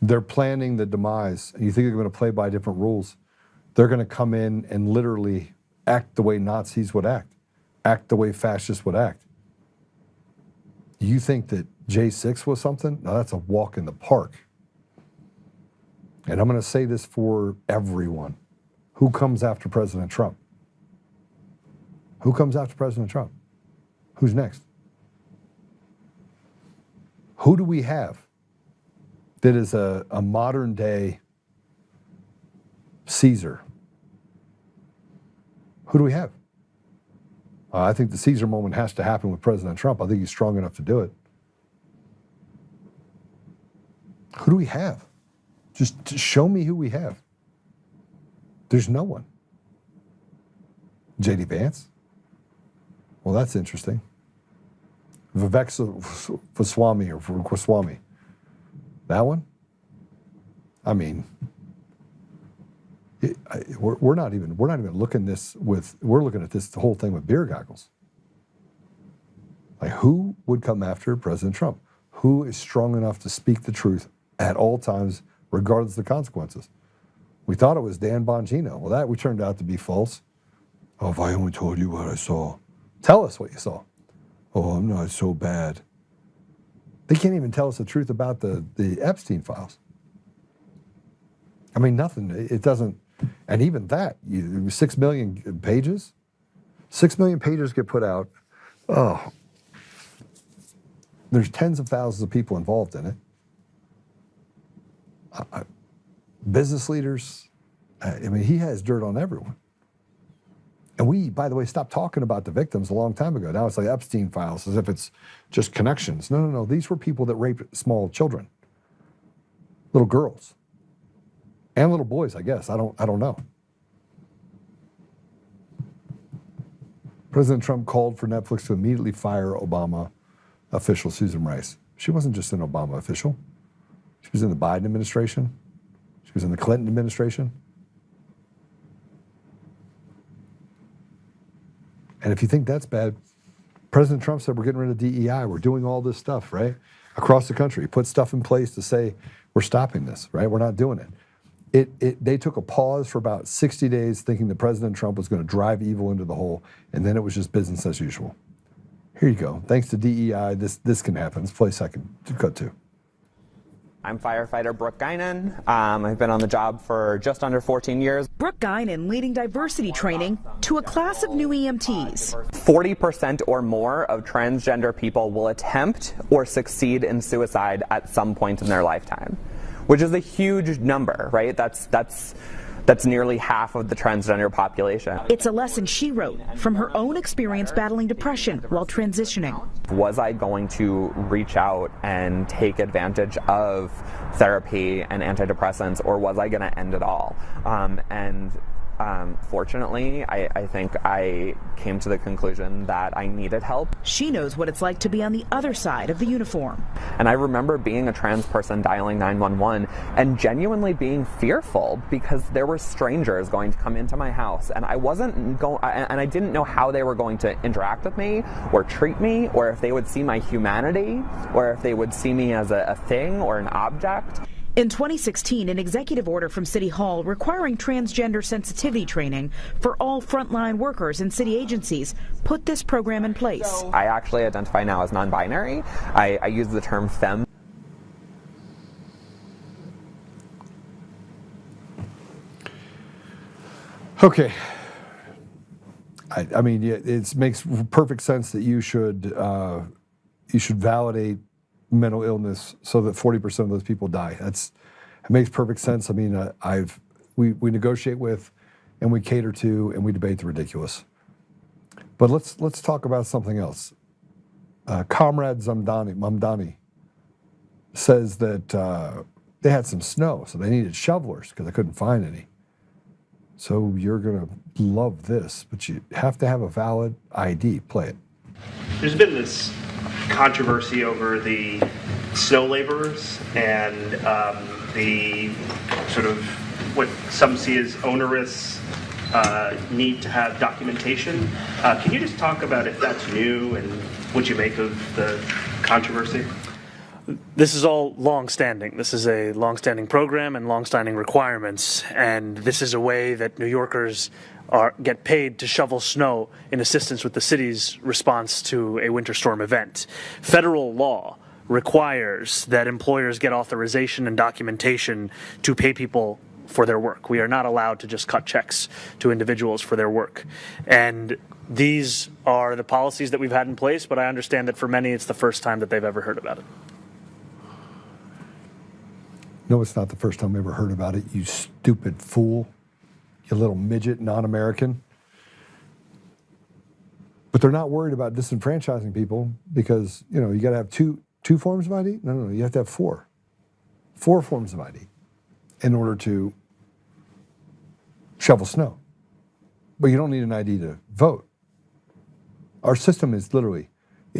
They're planning the demise, and you think they're going to play by different rules. They're going to come in and literally act the way Nazis would act the way fascists would act. You think that J6 was something? No, that's a walk in the park. And I'm going to say this for everyone. Who comes after President Trump? Who comes after President Trump? Who's next? Who do we have that is a modern day Caesar? Who do we have? I think the Caesar moment has to happen with President Trump. I think he's strong enough to do it. Who do we have? Just show me who we have. There's no one. J.D. Vance? Well, that's interesting. Vivek Goswami or Goswami. That one? I mean, we're not even looking this with, we're looking at this, the whole thing with beer goggles. Like, who would come after President Trump? Who is strong enough to speak the truth at all times, regardless of the consequences? We thought it was Dan Bongino. Well, that turned out to be false. Oh, if I only told you what I saw. Tell us what you saw. Oh, I'm not so bad. They can't even tell us the truth about the Epstein files. I mean, nothing. It doesn't. And even that, 6 million pages? 6 million pages get put out. Oh. There's tens of thousands of people involved in it. Business leaders. I mean, he has dirt on everyone. And we, by the way, stopped talking about the victims a long time ago. Now it's like Epstein files, as if it's just connections. No. These were people that raped small children, little girls, and little boys. I guess I don't know. President Trump called for Netflix to immediately fire Obama official Susan Rice. She wasn't just an Obama official. She was in the Biden administration. She was in the Clinton administration. And if you think that's bad, President Trump said we're getting rid of DEI. We're doing all this stuff, right? Across the country. He put stuff in place to say we're stopping this, right? We're not doing it. They took a pause for about 60 days thinking that President Trump was going to drive evil into the hole, and then it was just business as usual. Here you go. Thanks to DEI, this can happen. Let's play second. Cut two. I'm firefighter Brooke Guinan. I've been on the job for just under 14 years. Brooke Guinan leading diversity training to a class of new EMTs. 40% or more of transgender people will attempt or succeed in suicide at some point in their lifetime, which is a huge number, right? That's nearly half of the transgender population. It's a lesson she wrote from her own experience battling depression while transitioning. Was I going to reach out and take advantage of therapy and antidepressants, or was I going to end it all? Fortunately, I think I came to the conclusion that I needed help. She knows what it's like to be on the other side of the uniform. And I remember being a trans person dialing 911 and genuinely being fearful because there were strangers going to come into my house, and I didn't know how they were going to interact with me or treat me, or if they would see my humanity, or if they would see me as a thing or an object. In 2016, an executive order from City Hall requiring transgender sensitivity training for all frontline workers in city agencies put this program in place. I actually identify now as non-binary. I use the term femme. Okay. I mean, it makes perfect sense that you should validate mental illness so that 40% of those people die. It makes perfect sense. I mean, we negotiate with, and we cater to, and we debate the ridiculous. But let's talk about something else. Comrade Mamdani says that they had some snow, so they needed shovelers because they couldn't find any. So you're gonna love this, but you have to have a valid ID. Play it. There's been this controversy over the snow laborers and the sort of what some see as onerous need to have documentation. Can you just talk about if that's new and what you make of the controversy? This is all long-standing. This is a long-standing program and long-standing requirements, and this is a way that New Yorkers get paid to shovel snow in assistance with the city's response to a winter storm event. Federal law requires that employers get authorization and documentation to pay people for their work. We are not allowed to just cut checks to individuals for their work. And these are the policies that we've had in place, but I understand that for many it's the first time that they've ever heard about it. No, it's not the first time I ever heard about it, you stupid fool. You little midget, non-American. But they're not worried about disenfranchising people because, you know, you got to have two forms of ID? No, you have to have four. 4 forms of ID in order to shovel snow. But you don't need an ID to vote. Our system is literally,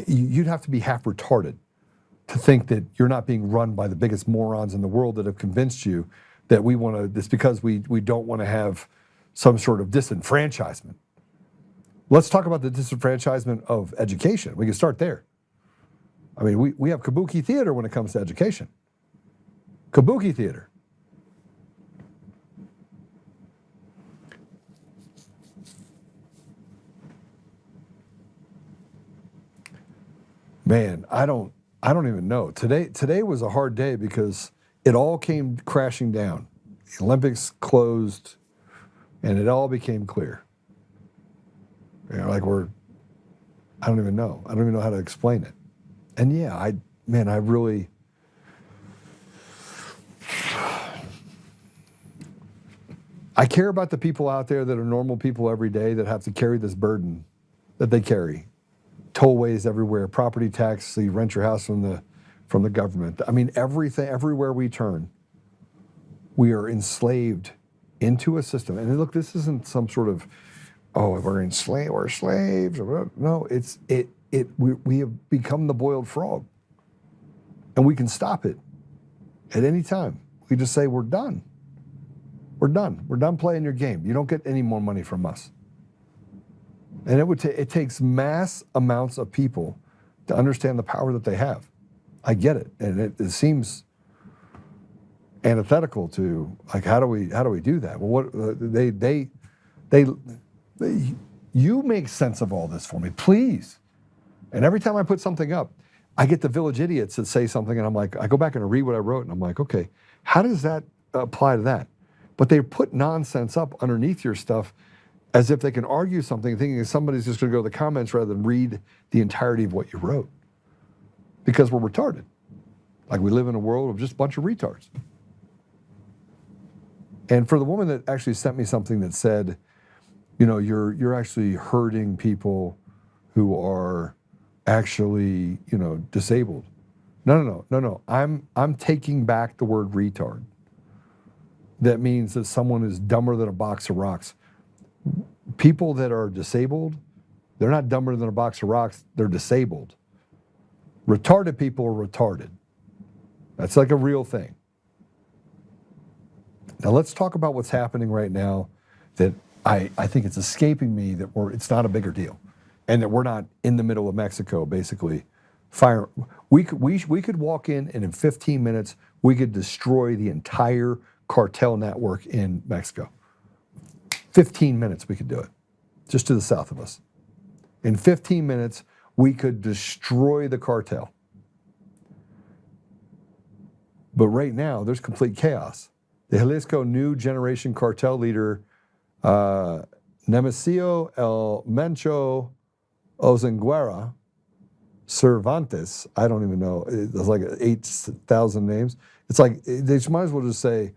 you'd have to be half retarded to think that you're not being run by the biggest morons in the world that have convinced you that we want to, it's because we don't want to have some sort of disenfranchisement. Let's talk about the disenfranchisement of education. We can start there. I mean, we have kabuki theater when it comes to education. Kabuki theater. Man, I don't even know. Today was a hard day because it all came crashing down. The Olympics closed, and it all became clear. You know, like I don't even know. I don't even know how to explain it. And yeah, I really, I care about the people out there that are normal people every day that have to carry this burden that they carry. Tollways everywhere, property tax, so you rent your house from the government. I mean, everything, everywhere we turn, we are enslaved into a system. And look, this isn't some sort of oh, we're slaves. No, we have become the boiled frog. And we can stop it at any time. We just say, we're done. We're done. We're done playing your game. You don't get any more money from us. And it takes mass amounts of people to understand the power that they have. I get it. And it seems antithetical to, like, how do we do that? Well, you make sense of all this for me, please. And every time I put something up, I get the village idiots that say something, and I'm like, I go back and I read what I wrote, and I'm like, okay, how does that apply to that? But they put nonsense up underneath your stuff as if they can argue something, thinking that somebody's just going to go to the comments rather than read the entirety of what you wrote. Because we're retarded. Like, we live in a world of just a bunch of retards. And for the woman that actually sent me something that said, you know, you're actually hurting people who are actually, you know, disabled. No. I'm taking back the word retard. That means that someone is dumber than a box of rocks. People that are disabled, they're not dumber than a box of rocks, they're disabled. Retarded people are retarded. That's like a real thing. Now let's talk about what's happening right now that I think it's escaping me that it's not a bigger deal. And that we're not in the middle of Mexico, basically. We could walk in, and in 15 minutes, we could destroy the entire cartel network in Mexico. 15 minutes, we could do it, just to the south of us. In 15 minutes, we could destroy the cartel. But right now, there's complete chaos. The Jalisco New Generation cartel leader, Nemesio El Mencho Ozenguera Cervantes, I don't even know, there's like 8,000 names. It's like, they might as well just say,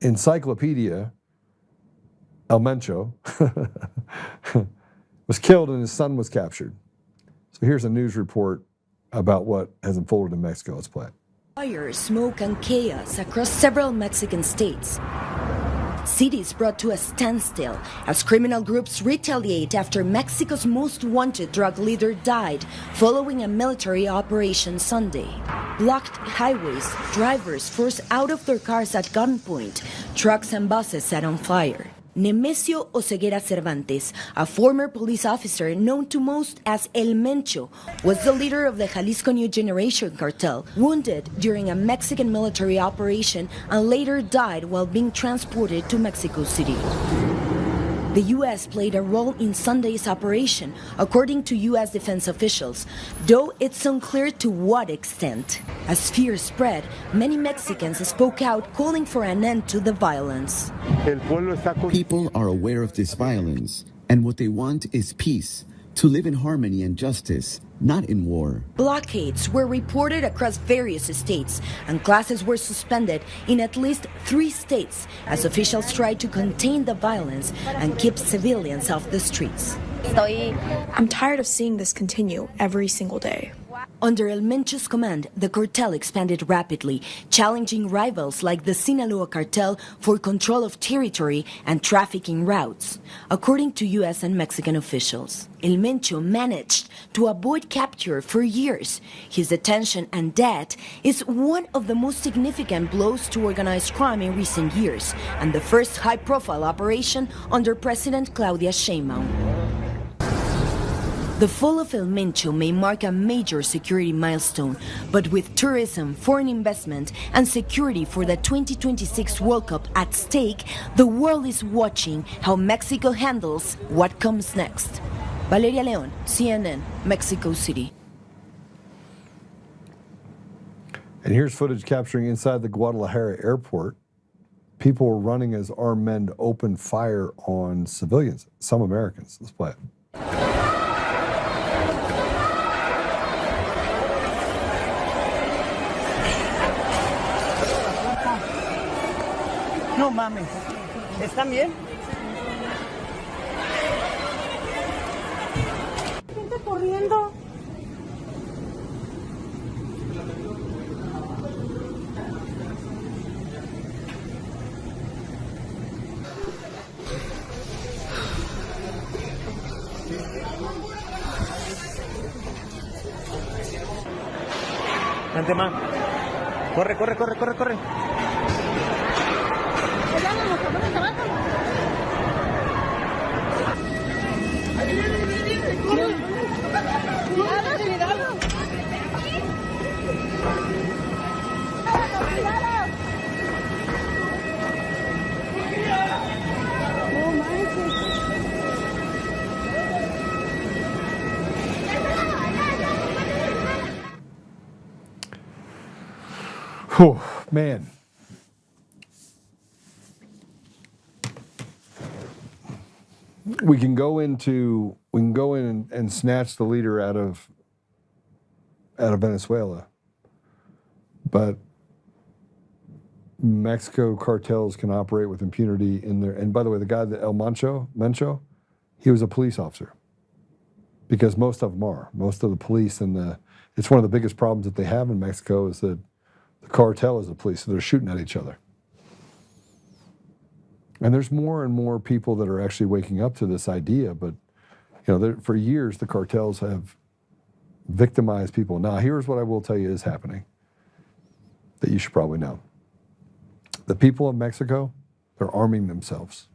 Encyclopedia El Mencho was killed and his son was captured. So here's a news report about what has unfolded in Mexico. Let's play it. Fire, smoke, and chaos across several Mexican states. Cities brought to a standstill as criminal groups retaliate after Mexico's most wanted drug leader died following a military operation Sunday. Blocked highways, drivers forced out of their cars at gunpoint, trucks and buses set on fire. Nemesio Oceguera Cervantes, a former police officer known to most as El Mencho, was the leader of the Jalisco New Generation cartel, wounded during a Mexican military operation and later died while being transported to Mexico City. The U.S. played a role in Sunday's operation, according to U.S. defense officials, though it's unclear to what extent. As fear spread, many Mexicans spoke out calling for an end to the violence. People are aware of this violence, and what they want is peace, to live in harmony and justice, not in war. Blockades were reported across various states, and classes were suspended in at least 3 states as officials tried to contain the violence and keep civilians off the streets. I'm tired of seeing this continue every single day. Under El Mencho's command, the cartel expanded rapidly, challenging rivals like the Sinaloa cartel for control of territory and trafficking routes. According to U.S. and Mexican officials, El Mencho managed to avoid capture for years. His detention and death is one of the most significant blows to organized crime in recent years, and the first high-profile operation under President Claudia Sheinbaum. The fall of El Mencho may mark a major security milestone, but with tourism, foreign investment, and security for the 2026 World Cup at stake, the world is watching how Mexico handles what comes next. Valeria Leon, CNN, Mexico City. And here's footage capturing inside the Guadalajara airport. People were running as armed men opened fire on civilians, some Americans. Let's play it. No mames. ¿Están bien? Gente corriendo. Vente más. Corre, corre, corre, corre, corre. Whew, man. We can go in and snatch the leader out of Venezuela, but Mexico cartels can operate with impunity in there. And by the way, the guy that Mencho, he was a police officer, because most of them are. Most of the police it's one of the biggest problems that they have in Mexico is that the cartel is the police, so they're shooting at each other. And there's more and more people that are actually waking up to this idea, but for years the cartels have victimized people. Now, here's what I will tell you is happening that you should probably know. The people of Mexico, they're arming themselves.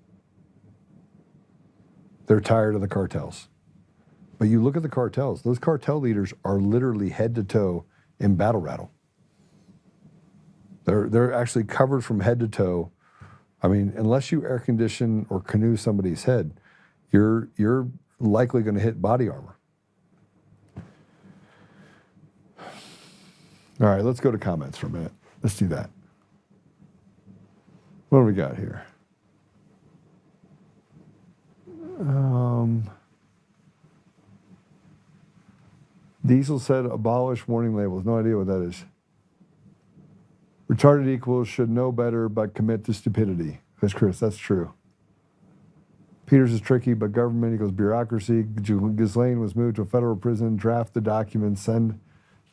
They're tired of the cartels. But you look at the cartels, those cartel leaders are literally head to toe in battle rattle. They're actually covered from head to toe. I mean, unless you air condition or canoe somebody's head, you're likely going to hit body armor. All right, let's go to comments for a minute. Let's do that. What do we got here? Diesel said abolish warning labels. No idea what that is. Retarded equals should know better but commit to stupidity. That's Chris, that's true. Peters is tricky, but government equals bureaucracy. Ghislaine was moved to a federal prison, draft the documents, send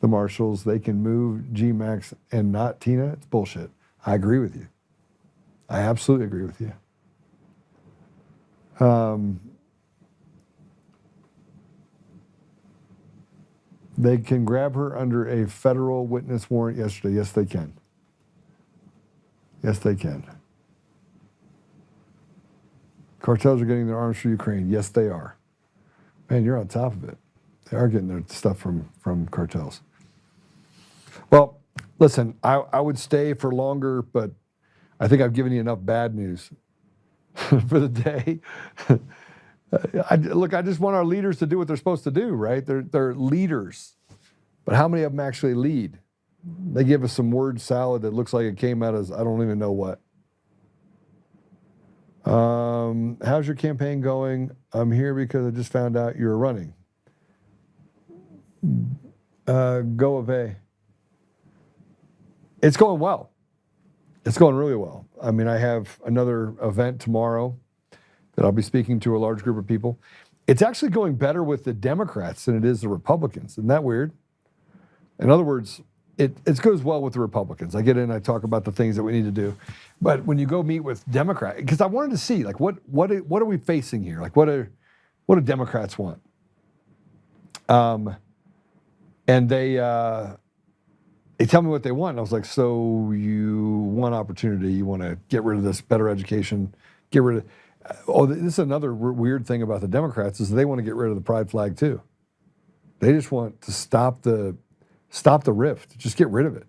the marshals. They can move G-Max and not Tina. It's bullshit. I agree with you. I absolutely agree with you. They can grab her under a federal witness warrant yesterday. Yes, they can. Yes, they can. Cartels are getting their arms from Ukraine. Yes, they are. Man, you're on top of it. They are getting their stuff from cartels. Well, listen, I would stay for longer, but I think I've given you enough bad news for the day. I just want our leaders to do what they're supposed to do, right? They're leaders. But how many of them actually lead? They give us some word salad that looks like it came out as I don't even know what. How's your campaign going? I'm here because I just found out you're running. Go away. It's going well. It's going really well. I mean, I have another event tomorrow that I'll be speaking to a large group of people. It's actually going better with the Democrats than it is the Republicans. Isn't that weird? In other words, it goes well with the Republicans. I get in, I talk about the things that we need to do. But when you go meet with Democrats, because I wanted to see, like, what are we facing here? Like, what do Democrats want? And they tell me what they want. And I was like, so you want opportunity, you want to get rid of this, better education, get rid of, this is another weird thing about the Democrats is they want to get rid of the pride flag too. They just want to stop the rift, just get rid of it.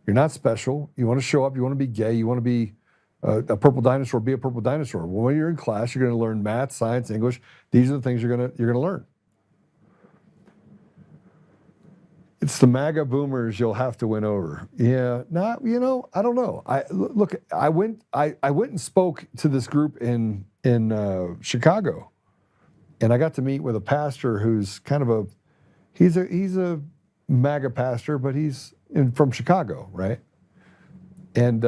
You're not special. You want to show up, you want to be gay, you want to be a purple dinosaur, be a purple dinosaur. Well, when you're in class, you're going to learn math, science, English. These are the things you're going to learn. It's the MAGA boomers you'll have to win over. Yeah, I don't know. I went and spoke to this group in Chicago, and I got to meet with a pastor who's kind of he's a MAGA pastor, but he's from Chicago, right? And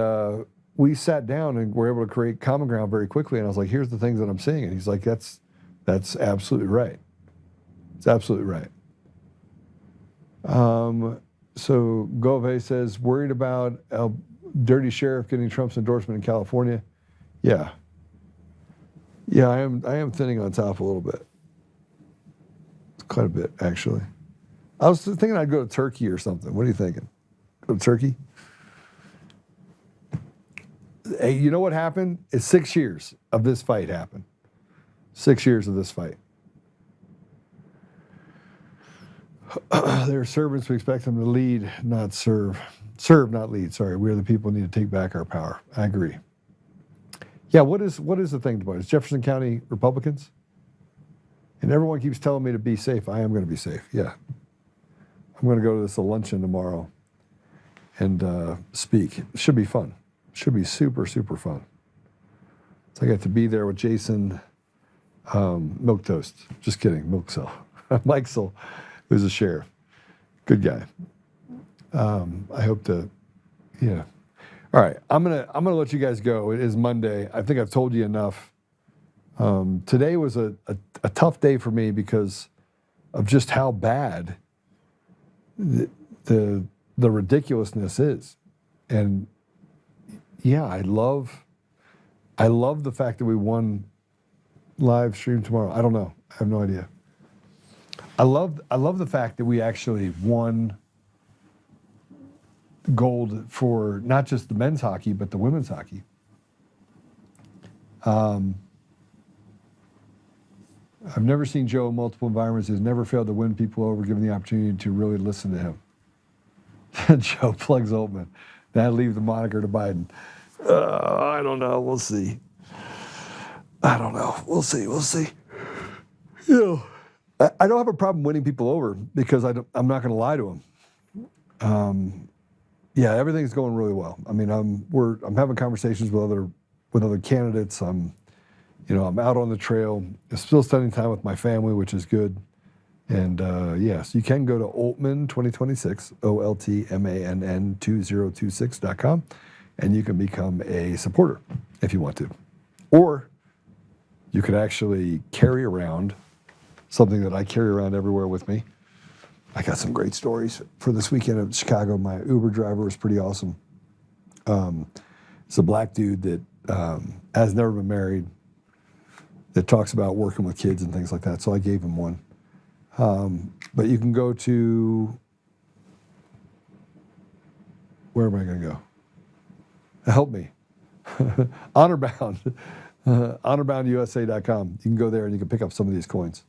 we sat down and were able to create common ground very quickly. And I was like, here's the things that I'm seeing. And he's like, that's absolutely right. It's absolutely right. So Gove says, worried about a dirty sheriff getting Trump's endorsement in California. Yeah, I am thinning on top a little bit. Quite a bit, actually. I was thinking I'd go to Turkey or something. What are you thinking? turkey. Hey, you know what happened? It's 6 years of this fight happened. 6 years of this fight. They're servants. We expect them to lead, not serve. Serve, not lead. Sorry, we are the people who need to take back our power. I agree. Yeah, what is the thing about it? It's Jefferson County Republicans? And everyone keeps telling me to be safe. I am going to be safe, yeah. I'm going to go to this luncheon tomorrow and speak. It should be fun. It should be super, super fun. So I got to be there with Jason Milk Toast. Just kidding, Milksell. Mikesell, who's a sheriff. Good guy. I hope to, yeah. All right, I'm gonna let you guys go. It is Monday. I think I've told you enough. Today was a tough day for me because of just how bad the ridiculousness is. And yeah, I love the fact that we won live stream tomorrow. I don't know. I have no idea. I love the fact that we actually won gold for not just the men's hockey, but the women's hockey. I've never seen Joe in multiple environments. He's never failed to win people over, given the opportunity to really listen to him. Joe plugs Oltmann. That'll leave the moniker to Biden. I don't know. We'll see. I don't know. We'll see. We'll see. You know, I don't have a problem winning people over because I'm not going to lie to them. Yeah, everything's going really well. I mean, I'm having conversations with other candidates. I'm out on the trail. I'm still spending time with my family, which is good. And yes, you can go to Oltmann 2026, OLTMANN 2026.com, and you can become a supporter if you want to. Or you could actually carry around something that I carry around everywhere with me. I got some great stories for this weekend in Chicago. My Uber driver was pretty awesome. It's a black dude that has never been married, that talks about working with kids and things like that. So I gave him one. But you can go to, where am I going to go? Help me. Honorbound, honorboundusa.com. You can go there and you can pick up some of these coins.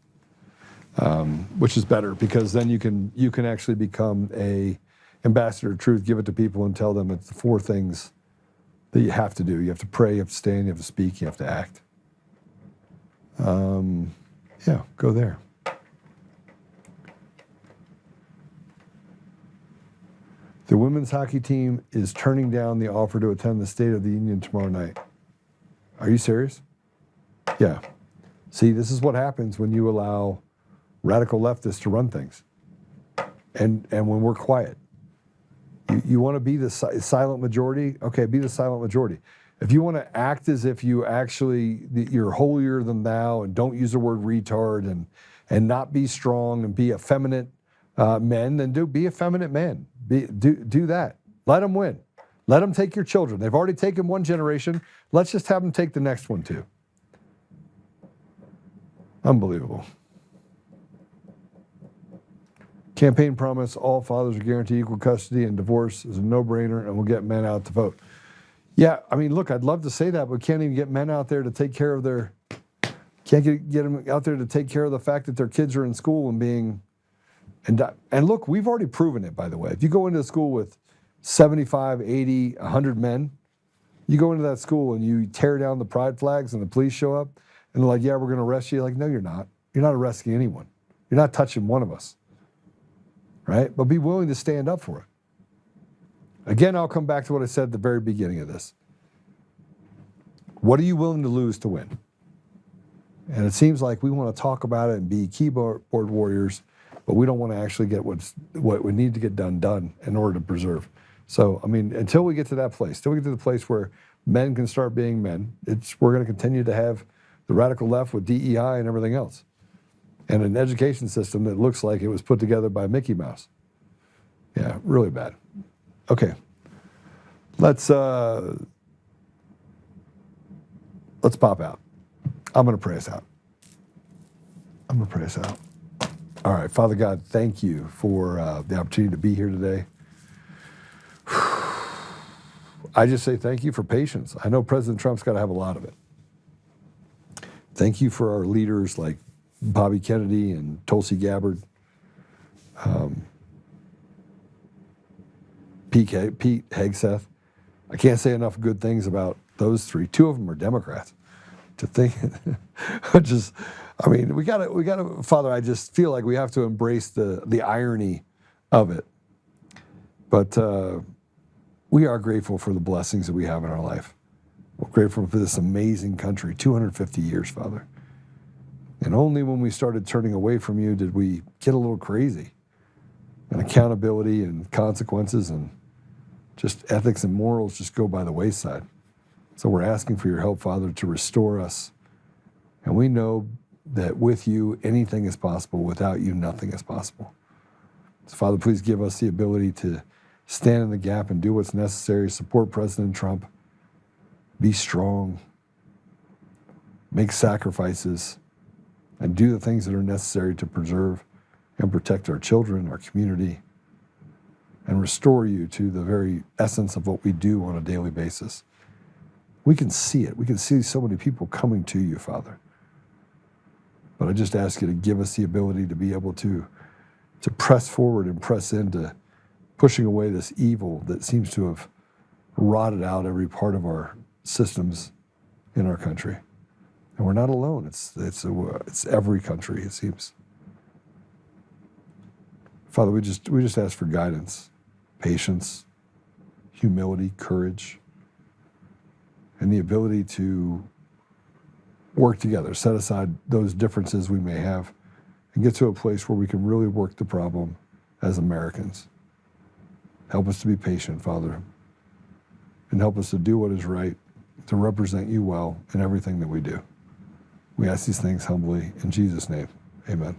Which is better because then you can actually become a ambassador of truth, give it to people and tell them it's the 4 things that you have to do. You have to pray, you have to stand, you have to speak, you have to act. Yeah, go there. The women's hockey team is turning down the offer to attend the State of the Union tomorrow night. Are you serious? Yeah. See, this is what happens when you allow radical leftists to run things. And when we're quiet. You want to be the silent majority? Okay, be the silent majority. If you want to act as if you're holier than thou and don't use the word retard and not be strong and be effeminate men, then be effeminate men. Do that. Let them win. Let them take your children. They've already taken one generation. Let's just have them take the next one too. Unbelievable. Campaign promise, all fathers are guaranteed equal custody and divorce is a no-brainer and will get men out to vote. Yeah, I mean, look, I'd love to say that, but can't even get men out there to take care of can't get them out there to take care of the fact that their kids are in school and look, we've already proven it, by the way. If you go into a school with 75, 80, 100 men, you go into that school and you tear down the pride flags and the police show up and they're like, yeah, we're going to arrest you. You're like, no, you're not. You're not arresting anyone. You're not touching one of us. Right? But be willing to stand up for it. Again, I'll come back to what I said at the very beginning of this. What are you willing to lose to win? And it seems like we want to talk about it and be keyboard warriors, but we don't want to actually get what we need to get done in order to preserve. So, I mean, until we get to that place, till we get to the place where men can start being men, we're going to continue to have the radical left with DEI and everything else. And an education system that looks like it was put together by Mickey Mouse. Yeah, really bad. Okay. Let's pop out. I'm going to pray us out. All right, Father God, thank you for the opportunity to be here today. I just say thank you for patience. I know President Trump's got to have a lot of it. Thank you for our leaders like Bobby Kennedy and Tulsi Gabbard, Pete Hegseth. I can't say enough good things about those three. Two of them are Democrats. To think, we gotta, Father, I just feel like we have to embrace the irony of it. But we are grateful for the blessings that we have in our life. We're grateful for this amazing country, 250 years, Father. And only when we started turning away from you did we get a little crazy. And accountability and consequences and just ethics and morals just go by the wayside. So we're asking for your help, Father, to restore us. And we know that with you, anything is possible. Without you, nothing is possible. So, Father, please give us the ability to stand in the gap and do what's necessary, support President Trump, be strong, make sacrifices, and do the things that are necessary to preserve and protect our children, our community, and restore you to the very essence of what we do on a daily basis. We can see it. We can see so many people coming to you, Father. But I just ask you to give us the ability to be able to press forward and press into pushing away this evil that seems to have rotted out every part of our systems in our country. And we're not alone. It's every country, it seems. Father, we just ask for guidance, patience, humility, courage, and the ability to work together, set aside those differences we may have, and get to a place where we can really work the problem as Americans. Help us to be patient, Father, and help us to do what is right, to represent you well in everything that we do. We ask these things humbly in Jesus' name. Amen.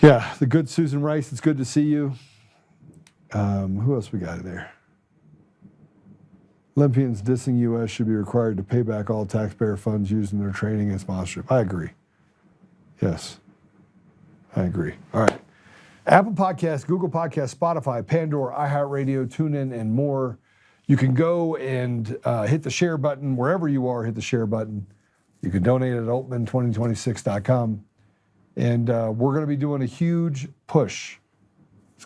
Yeah, the good Susan Rice, it's good to see you. Who else we got there? Olympians dissing U.S. should be required to pay back all taxpayer funds used in their training and sponsorship. I agree. Yes, I agree. All right. Apple Podcasts, Google Podcasts, Spotify, Pandora, iHeartRadio, TuneIn, and more. You can go and hit the share button. Wherever you are, hit the share button. You can donate at Oltmann2026.com. And we're going to be doing a huge push.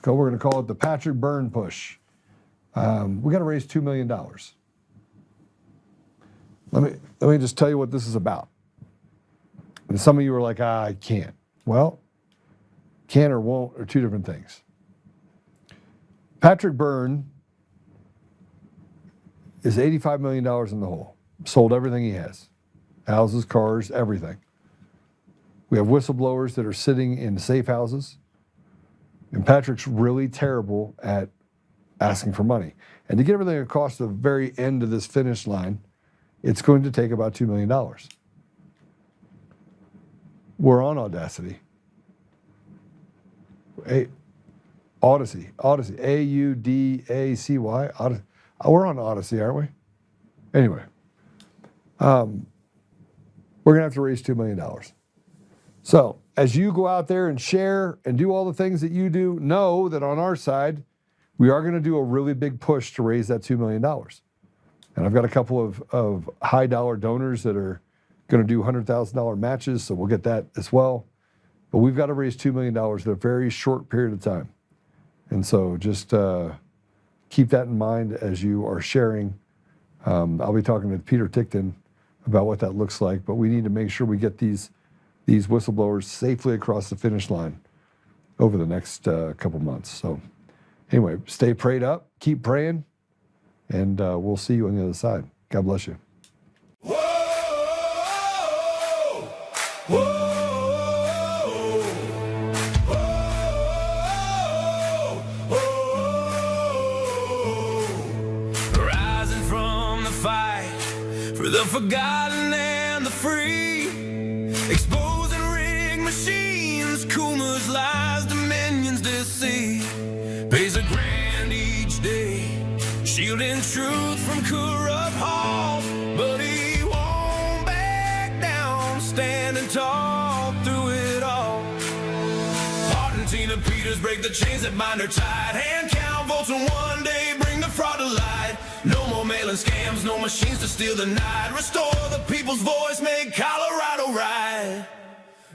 We're going to call it the Patrick Byrne push. We got to raise $2 million. Let me just tell you what this is about. And some of you are like, I can't. Well, can or won't are two different things. Patrick Byrne is $85 million in the hole. Sold everything he has. Houses, cars, everything. We have whistleblowers that are sitting in safe houses. And Patrick's really terrible at asking for money. And to get everything across the very end of this finish line, it's going to take about $2 million. We're on Audacity. Odyssey, A-U-D-A-C-Y. We're on Odyssey, aren't we? Anyway, we're going to have to raise $2 million. So as you go out there and share and do all the things that you do, know that on our side, we are going to do a really big push to raise that $2 million. And I've got a couple of high dollar donors that are going to do $100,000 matches, so we'll get that as well. But we've got to raise $2 million in a very short period of time. And so just keep that in mind as you are sharing. I'll be talking with Peter Tickton about what that looks like, but we need to make sure we get these whistleblowers safely across the finish line over the next couple months. So anyway, stay prayed up, keep praying, and we'll see you on the other side. God bless you. Rising from the fight for the forgotten and the free, exposing rigged machines, Kuma's lies, Dominion's deceit, pays a grand each day, shielding truth from corrupt halls, but he won't back down, standing tall through it all. Martin, Tina Peters break the chains that bind her tight, hand count votes and one day bring the fraud to light. No more mailing scams, no machines to steal the night. Restore the people's voice, make Colorado right.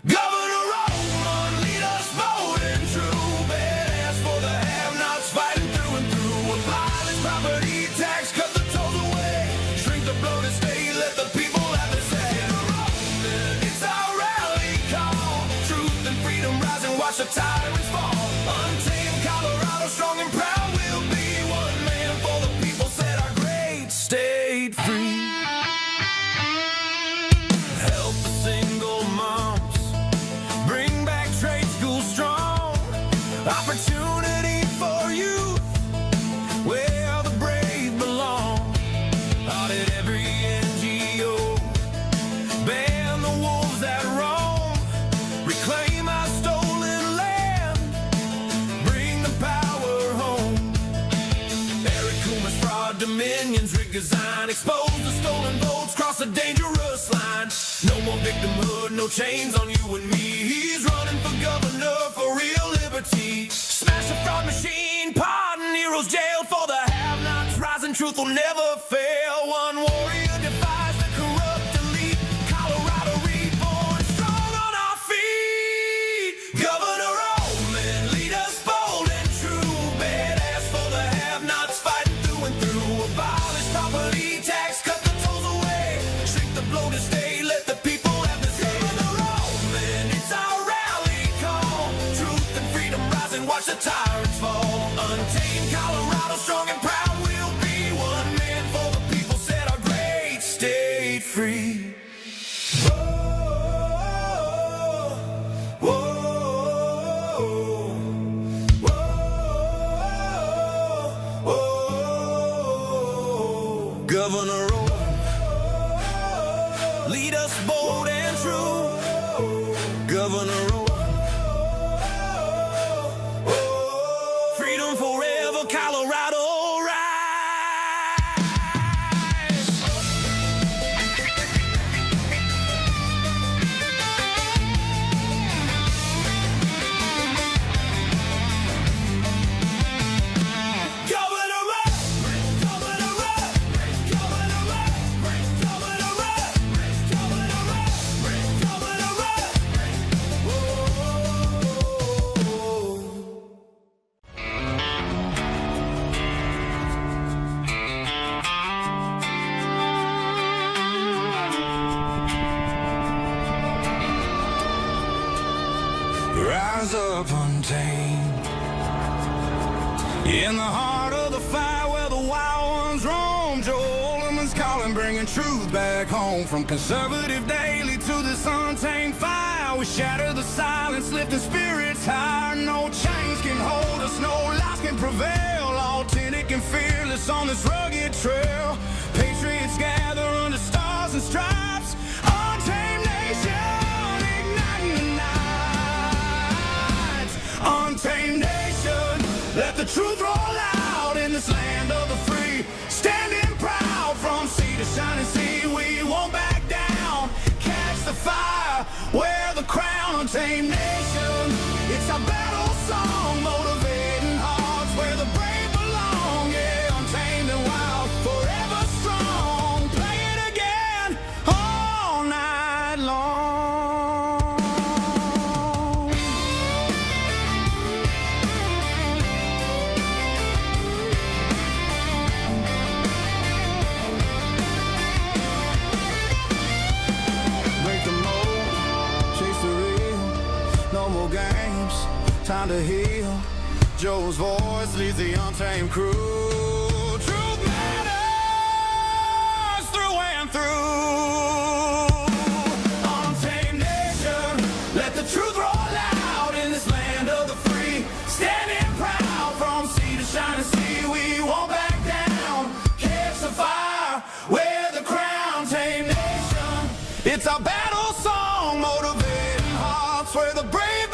Governor Oltmann, lead us bold and true. Badass for the have-nots, fighting through and through. Abolish property tax, cut the tolls away. Shrink the bloated state, let the people have their say. It's our rally call. Truth and freedom rise and watch the tyrants fall. Untamed Colorado, strong and proud, we'll be one man for the people, set our great state free. Help the single moms, bring back trade school strong. Opportunity for youth, where the brave belong. Audit every NGO, ban the wolves that roam. Reclaim our stolen land, bring the power home. Eric Coomer's fraud dominions, rig design, expose the stolen votes, cross a dangerous line. No more victimhood, no chains on you and me. He's running for governor for real liberty. Smash the fraud machine, pardon heroes jailed. For the have-nots, rising truth will never fail. One warrior defies the corrupt elite. Colorado reborn, strong on our feet. Governor Oltmann, lead us bold and true. Badass for the have-nots, fighting through and through. Abolish property tax, cut the tolls away. Shrink the bloated state, let the people have the say. Governor Oltmann, it's our rally call. Truth and freedom rise and watch the tyrants fall. Untamed Colorado, strong and proud, we'll be one man for the people, set our great state free. Whoa, whoa, whoa, whoa. Governor Oltmann, lead us bold and true. Governor Oltmann, freedom forever, Colorado rise. Governor Oltmann, Governor Oltmann, Governor Oltmann, Governor Oltmann, Governor Oltmann, Governor Rise up untamed, in the heart of the fire where the wild ones roam. Joe Oltmann's calling, bringing truth back home. From conservative daily to this untamed fire, we shatter the silence, lifting spirits higher. No chains can hold us, no lies can prevail. Authentic and fearless on this rugged trail. Patriots gather under stars and stripes. Untamed nation, igniting the night. Untamed nation, let the truth roll out in this land of the free. Standing proud from sea to shining sea, we won't back down. Catch the fire, wear the crown. Untamed nation, it's our battle song, motivating hearts where the brave belong. Yeah, untamed and wild, forever strong. Play it again all night long. Break the mold, chase the real, no more games, time to heal. Joe's voice leads the untamed crew. Truth matters through and through. Untamed nation, let the truth roll out in this land of the free. Standing proud from sea to shining sea, we won't back down. Catch the fire, wear the crown. Tame nation, it's our battle song, motivating hearts where the brave